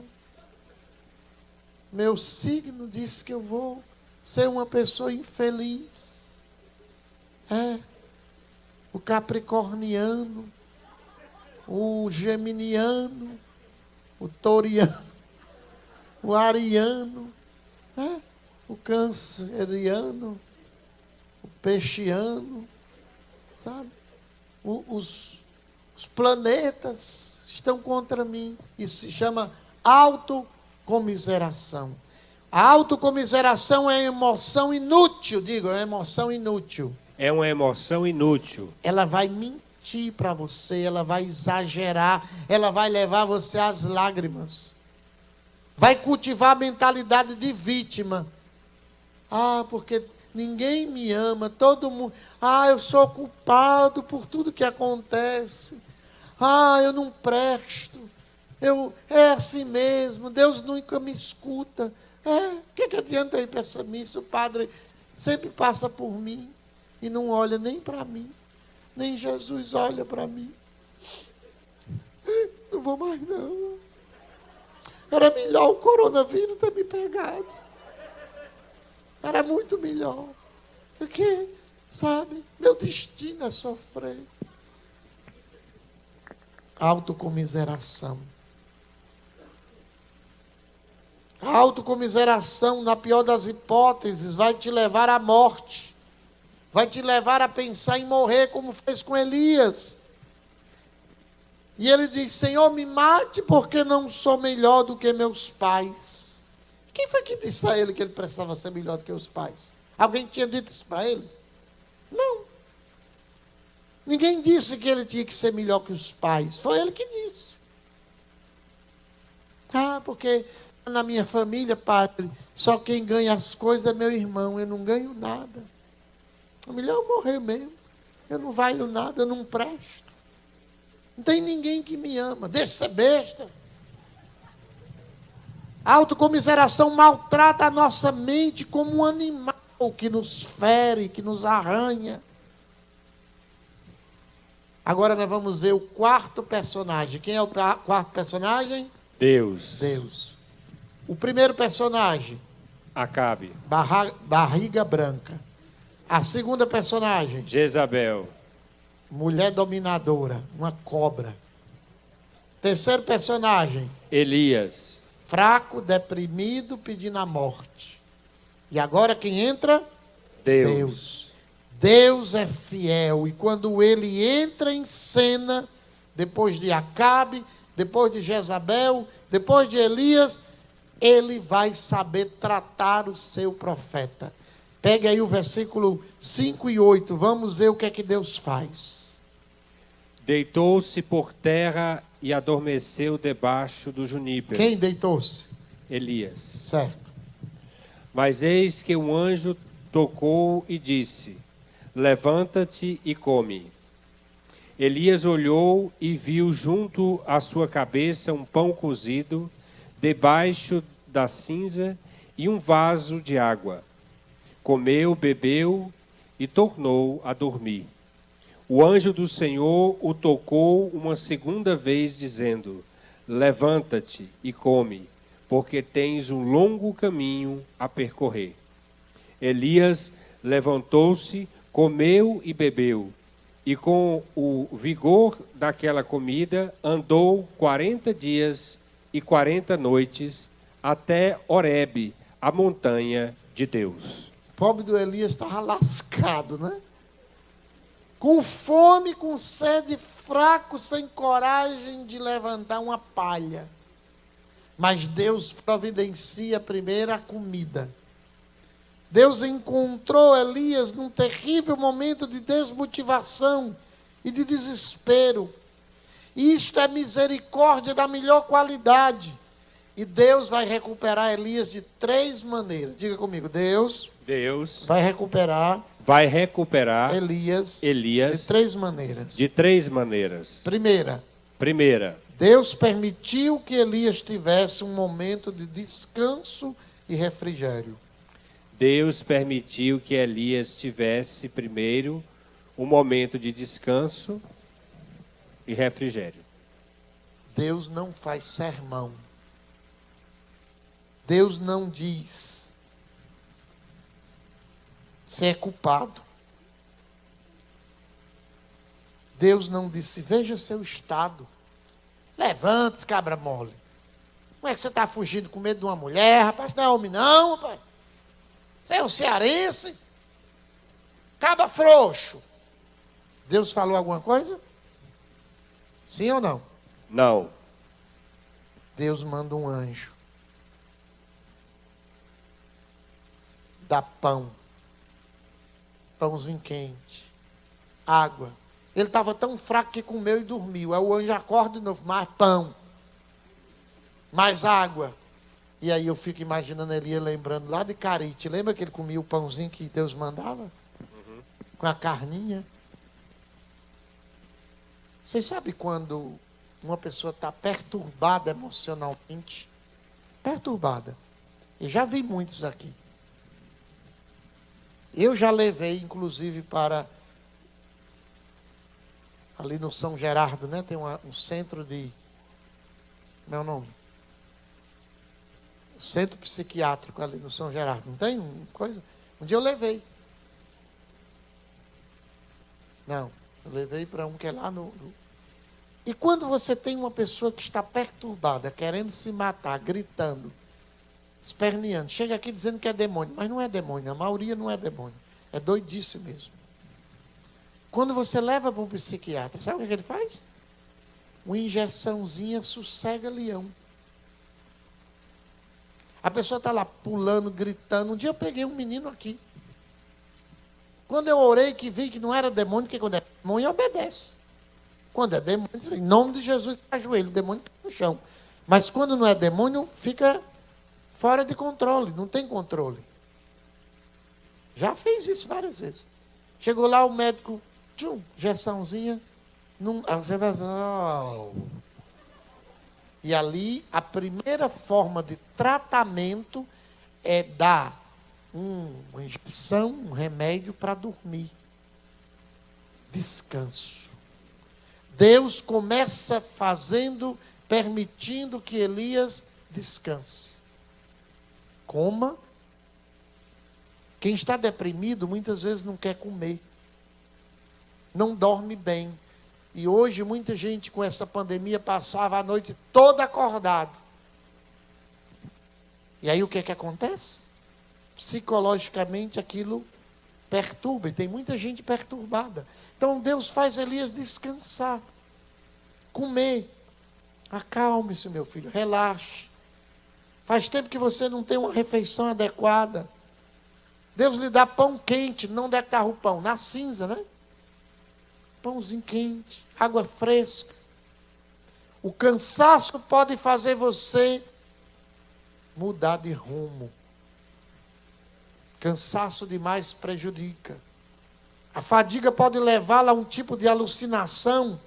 Meu signo diz que eu vou ser uma pessoa infeliz. É. O capricorniano, o geminiano, o tauriano, o ariano, né? O canceriano, o peixiano, sabe? Os planetas estão contra mim. Isso se chama autocomiseração. A autocomiseração é emoção inútil, digo, é emoção inútil. É uma emoção inútil. Ela vai mentir para você, ela vai exagerar, ela vai levar você às lágrimas. Vai cultivar a mentalidade de vítima. Ah, porque ninguém me ama, todo mundo. Ah, eu sou culpado por tudo que acontece. Ah, eu não presto. É assim mesmo, Deus nunca me escuta. O que adianta eu ir para essa missa? O padre sempre passa por mim e não olha nem para mim. Nem Jesus olha para mim. Não vou mais não. Era melhor o coronavírus ter me pegado. Era muito melhor. Porque, sabe, meu destino é sofrer. Autocomiseração. A autocomiseração, na pior das hipóteses, vai te levar à morte. Vai te levar a pensar em morrer, como fez com Elias. E ele diz: Senhor, me mate, porque não sou melhor do que meus pais. Quem foi que disse a ele que ele precisava ser melhor do que os pais? Alguém tinha dito isso para ele? Não. Ninguém disse que ele tinha que ser melhor que os pais. Foi ele que disse. Ah, porque na minha família, padre, só quem ganha as coisas é meu irmão. Eu não ganho nada. É melhor eu morrer mesmo. Eu não valho nada, eu não presto. Não tem ninguém que me ama. Deixa de ser besta. A autocomiseração maltrata a nossa mente como um animal que nos fere, que nos arranha. Agora nós vamos ver o quarto personagem. Quem é o quarto personagem? Deus. Deus. O primeiro personagem? Acabe. Barriga branca. A segunda personagem? Jezabel. Mulher dominadora, uma cobra. Terceiro personagem? Elias. Fraco, deprimido, pedindo a morte. E agora quem entra? Deus. Deus é fiel. E quando ele entra em cena, depois de Acabe, depois de Jezabel, depois de Elias, ele vai saber tratar o seu profeta. Pegue aí o versículo 5 e 8. Vamos ver o que é que Deus faz. Deitou-se por terra e adormeceu debaixo do junípero. Quem deitou-se? Elias. Certo. Mas eis que um anjo tocou e disse: Levanta-te e come. Elias olhou e viu junto à sua cabeça um pão cozido, debaixo da cinza, e um vaso de água. Comeu, bebeu e tornou a dormir. O anjo do Senhor o tocou uma segunda vez, dizendo: Levanta-te e come, porque tens um longo caminho a percorrer. Elias levantou-se, comeu e bebeu, e com o vigor daquela comida andou 40 dias e 40 noites até Horebe, a montanha de Deus. O pobre do Elias estava lascado, né? Com fome, com sede, fraco, sem coragem de levantar uma palha. Mas Deus providencia primeiro a comida. Deus encontrou Elias num terrível momento de desmotivação e de desespero. E isto é misericórdia da melhor qualidade. E Deus vai recuperar Elias de 3 maneiras. Diga comigo, Deus vai recuperar Elias de 3 maneiras. De 3 maneiras. Primeira, Deus permitiu que Elias tivesse um momento de descanso e refrigério. Deus permitiu que Elias tivesse primeiro um momento de descanso e refrigério. Deus não faz sermão. Deus não diz: você é culpado. Deus não disse, veja seu estado. Levante-se, cabra mole. Como é que você está fugindo com medo de uma mulher? Rapaz, não é homem não, rapaz. Você é um cearense? Caba frouxo. Deus falou alguma coisa? Sim ou não? Não. Deus manda um anjo. Dá pão. Pãozinho quente. Água. Ele estava tão fraco que comeu e dormiu. Aí o anjo acorda de novo. Mais pão. Mais água. E aí eu fico imaginando Elias lembrando lá de Carite. Lembra que ele comia o pãozinho que Deus mandava? Uhum. Com a carninha. Vocês sabem quando uma pessoa está perturbada emocionalmente? Perturbada. Eu já vi muitos aqui. Eu já levei, inclusive, para... Ali no São Gerardo, né? Tem um centro de... Como é o nome? Centro psiquiátrico ali no São Gerardo. Não tem uma coisa? Um dia eu levei. Não, eu levei para um que é lá no... E quando você tem uma pessoa que está perturbada, querendo se matar, gritando, esperneando, chega aqui dizendo que é demônio, mas não é demônio, a maioria não é demônio, é doidice mesmo. Quando você leva para um psiquiatra, sabe o que ele faz? Uma injeçãozinha sossega leão. A pessoa está lá pulando, gritando. Um dia eu peguei um menino aqui. Quando eu orei que vi que não era demônio, porque quando é demônio obedece. Quando é demônio, em nome de Jesus, ajoelho, o demônio cai no chão. Mas quando não é demônio, fica fora de controle, não tem controle. Já fiz isso várias vezes. Chegou lá o médico, injeçãozinha, aí você vai e ali a primeira forma de tratamento é dar uma injeção, um remédio para dormir. Descanso. Deus começa permitindo que Elias descanse. Coma. Quem está deprimido muitas vezes não quer comer. Não dorme bem. E hoje muita gente com essa pandemia passava a noite toda acordado. E aí o que acontece? Psicologicamente aquilo perturba. E tem muita gente perturbada. Então Deus faz Elias descansar. Comer. Acalme-se, meu filho. Relaxe. Faz tempo que você não tem uma refeição adequada. Deus lhe dá pão quente. Não deve estar o pão na cinza, né? Pãozinho quente, água fresca. O cansaço pode fazer você mudar de rumo. Cansaço demais prejudica. A fadiga pode levá-la a um tipo de alucinação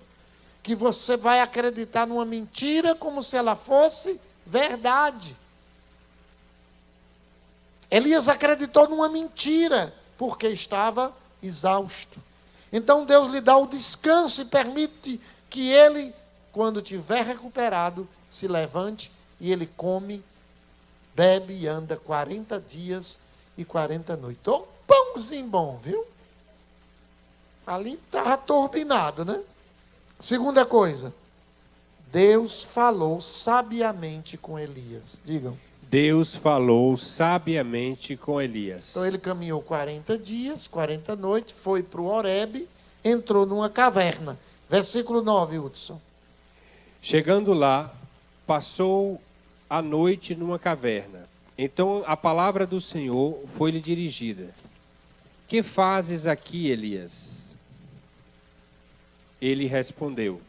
que você vai acreditar numa mentira como se ela fosse verdade. Elias acreditou numa mentira porque estava exausto. Então Deus lhe dá o descanso e permite que ele, quando tiver recuperado, se levante e ele come, bebe e anda 40 dias e 40 noites. Ô, pãozinho bom, viu? Ali estava turbinado, né? Segunda coisa, Deus falou sabiamente com Elias. Digam. Deus falou sabiamente com Elias. Então ele caminhou 40 dias, 40 noites, foi para o Horebe, entrou numa caverna. Versículo 9, Hudson. Chegando lá, passou a noite numa caverna. Então a palavra do Senhor foi-lhe dirigida. Que fazes aqui, Elias? Ele respondeu: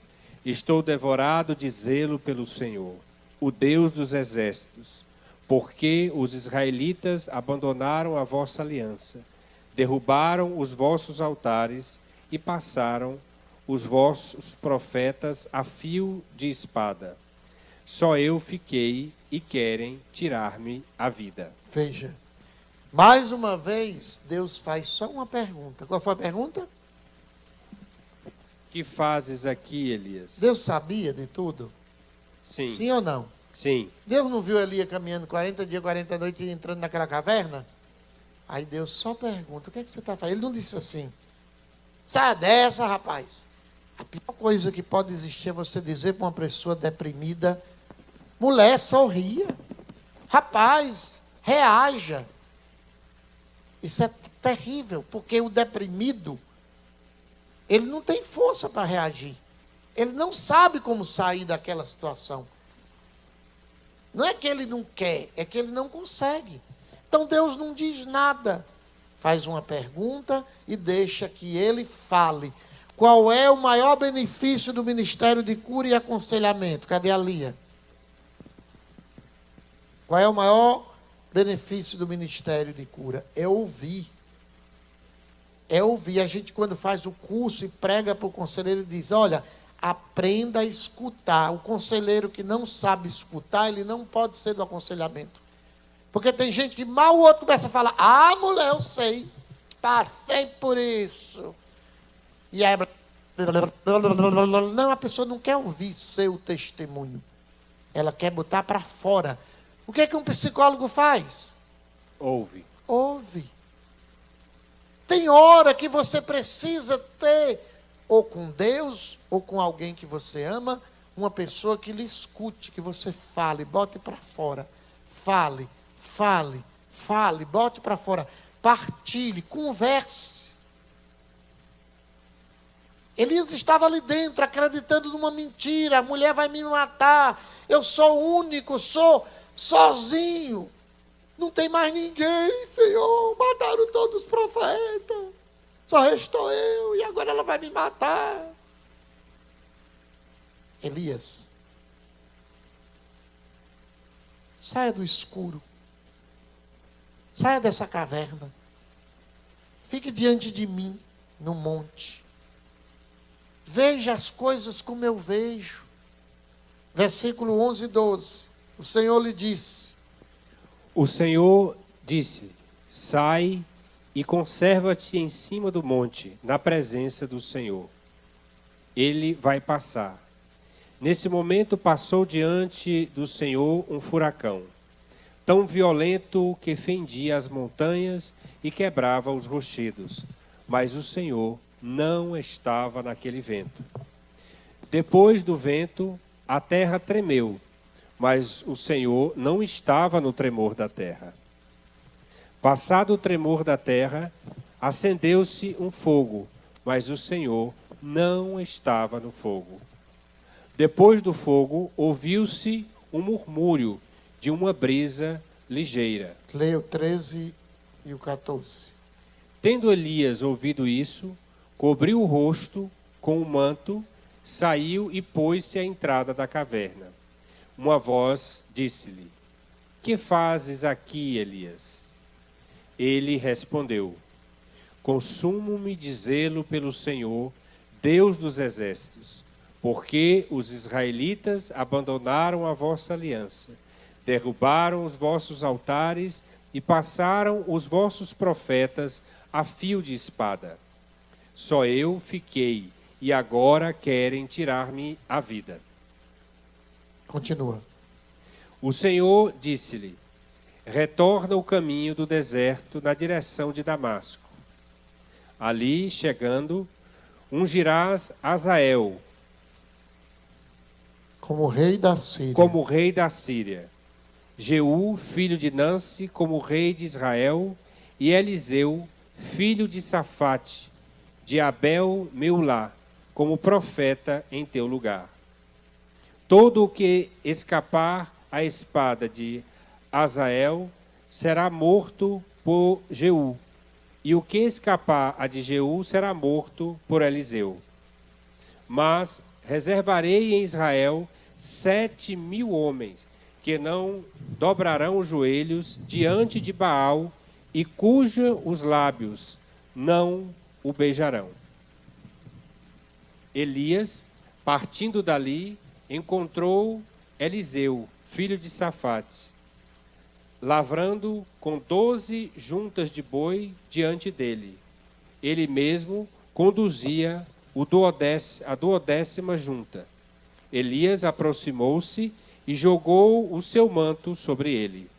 Estou devorado de zelo pelo Senhor, o Deus dos exércitos, porque os israelitas abandonaram a vossa aliança, derrubaram os vossos altares e passaram os vossos profetas a fio de espada. Só eu fiquei e querem tirar-me a vida. Veja, mais uma vez, Deus faz só uma pergunta. Qual foi a pergunta? Que fazes aqui, Elias? Deus sabia de tudo? Sim. Sim ou não? Sim. Deus não viu Elias caminhando 40 dias, 40 noites e entrando naquela caverna? Aí Deus só pergunta, o que é que você está fazendo? Ele não disse assim, sai dessa, rapaz. A pior coisa que pode existir é você dizer para uma pessoa deprimida: mulher, sorria. Rapaz, reaja. Isso é terrível, porque o deprimido, ele não tem força para reagir. Ele não sabe como sair daquela situação. Não é que ele não quer, é que ele não consegue. Então Deus não diz nada. Faz uma pergunta e deixa que ele fale. Qual é o maior benefício do ministério de cura e aconselhamento? Cadê a Lia? Qual é o maior benefício do ministério de cura? É ouvir. É ouvir. A gente, quando faz o curso e prega para o conselheiro, diz: olha, aprenda a escutar. O conselheiro que não sabe escutar, ele não pode ser do aconselhamento. Porque tem gente que mal o outro começa a falar: ah, mulher, eu sei, passei por isso. E aí, não, a pessoa não quer ouvir seu testemunho. Ela quer botar para fora. O que é que um psicólogo faz? Ouve. Ouve. Tem hora que você precisa ter, ou com Deus, ou com alguém que você ama, uma pessoa que lhe escute, que você fale, bote para fora. Fale, fale, fale, bote para fora. Partilhe, converse. Elias estava ali dentro, acreditando numa mentira: a mulher vai me matar, eu sou único, sou sozinho, não tem mais ninguém, Senhor, mataram todos os profetas, só restou eu, e agora ela vai me matar. Elias, saia do escuro, saia dessa caverna, fique diante de mim no monte, veja as coisas como eu vejo. Versículo 11 e 12. O Senhor lhe disse: O Senhor disse: sai e conserva-te em cima do monte, na presença do Senhor. Ele vai passar. Nesse momento passou diante do Senhor um furacão, tão violento que fendia as montanhas e quebrava os rochedos. Mas o Senhor não estava naquele vento. Depois do vento, a terra tremeu, mas o Senhor não estava no tremor da terra. Passado o tremor da terra, acendeu-se um fogo, mas o Senhor não estava no fogo. Depois do fogo, ouviu-se um murmúrio de uma brisa ligeira. Leia o 13 e o 14. Tendo Elias ouvido isso, cobriu o rosto com o manto, saiu e pôs-se à entrada da caverna. Uma voz disse-lhe: que fazes aqui, Elias? Ele respondeu: consumo-me de zelo pelo Senhor, Deus dos exércitos, porque os israelitas abandonaram a vossa aliança, derrubaram os vossos altares e passaram os vossos profetas a fio de espada. Só eu fiquei, e agora querem tirar-me a vida. Continua. O Senhor disse-lhe: retorna o caminho do deserto na direção de Damasco. Ali, chegando, ungirás Azael Como rei da Síria. como rei da Síria, Jeú, filho de Nansi, como rei de Israel, e Eliseu, filho de Safate, de Abel Meulá, como profeta em teu lugar. Todo o que escapar à espada de Azael será morto por Jeú, e o que escapar a de Jeú será morto por Eliseu. Mas reservarei em Israel 7.000 homens, que não dobrarão os joelhos diante de Baal, e cujos os lábios não o beijarão. Elias, partindo dali, encontrou Eliseu, filho de Safate, lavrando com 12 juntas de boi diante dele. Ele mesmo conduzia a 12ª junta. Elias aproximou-se e jogou o seu manto sobre ele.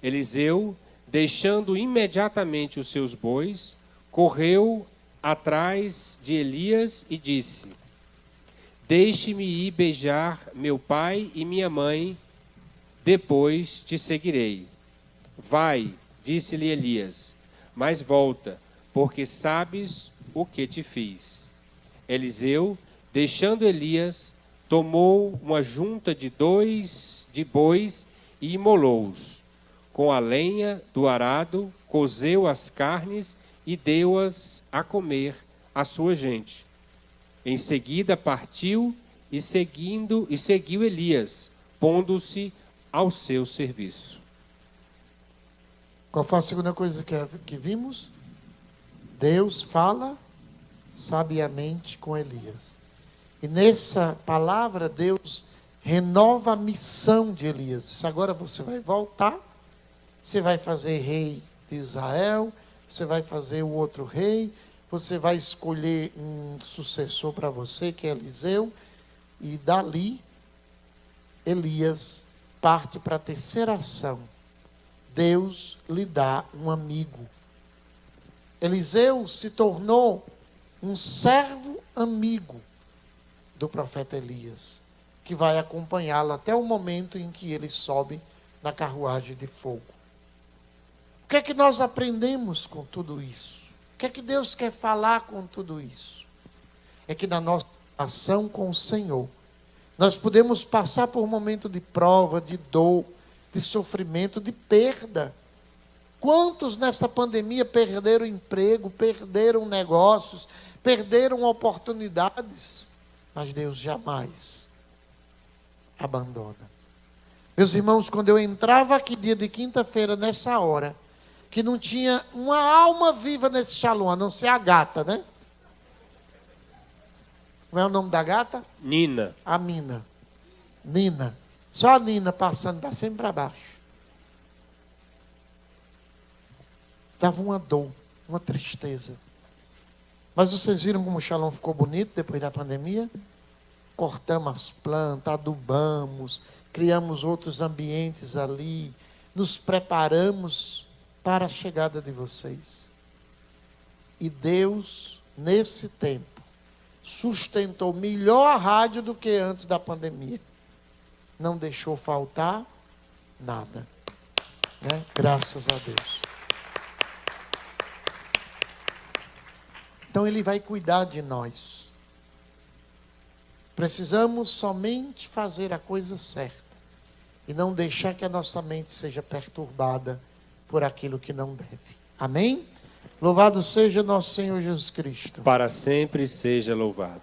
Eliseu, deixando imediatamente os seus bois, correu atrás de Elias e disse: Deixe-me ir beijar meu pai e minha mãe, depois te seguirei. Vai, disse-lhe Elias, mas volta, porque sabes o que te fiz. Eliseu, deixando Elias, tomou uma junta de bois e imolou-os. Com a lenha do arado, cozeu as carnes e deu-as a comer à sua gente. Em seguida partiu e seguiu Elias, pondo-se ao seu serviço. Qual foi a segunda coisa que vimos? Deus fala sabiamente com Elias. E nessa palavra, Deus renova a missão de Elias. Agora você vai voltar, você vai fazer rei de Israel, você vai fazer o outro rei, você vai escolher um sucessor para você, que é Eliseu, e dali, Elias parte para a terceira ação. Deus lhe dá um amigo. Eliseu se tornou um servo amigo do profeta Elias, que vai acompanhá-lo até o momento em que ele sobe na carruagem de fogo. O que é que nós aprendemos com tudo isso? O que é que Deus quer falar com tudo isso? É que na nossa ação com o Senhor, nós podemos passar por um momento de prova, de dor, de sofrimento, de perda. Quantos nessa pandemia perderam emprego, perderam negócios, perderam oportunidades? Mas Deus jamais abandona. Meus irmãos, quando eu entrava aqui dia de quinta-feira, nessa hora, que não tinha uma alma viva nesse Shalom, a não ser a gata, né? Como é o nome da gata? Nina. A Mina. Nina. Só a Nina passando para cima e para baixo. Dava uma dor, uma tristeza. Mas vocês viram como o Shalom ficou bonito depois da pandemia? Cortamos as plantas, adubamos, criamos outros ambientes ali, nos preparamos para a chegada de vocês. E Deus, nesse tempo, sustentou melhor a rádio do que antes da pandemia. Não deixou faltar nada. Né? Graças a Deus. Então Ele vai cuidar de nós. Precisamos somente fazer a coisa certa e não deixar que a nossa mente seja perturbada por aquilo que não deve. Amém? Louvado seja nosso Senhor Jesus Cristo. Para sempre seja louvado.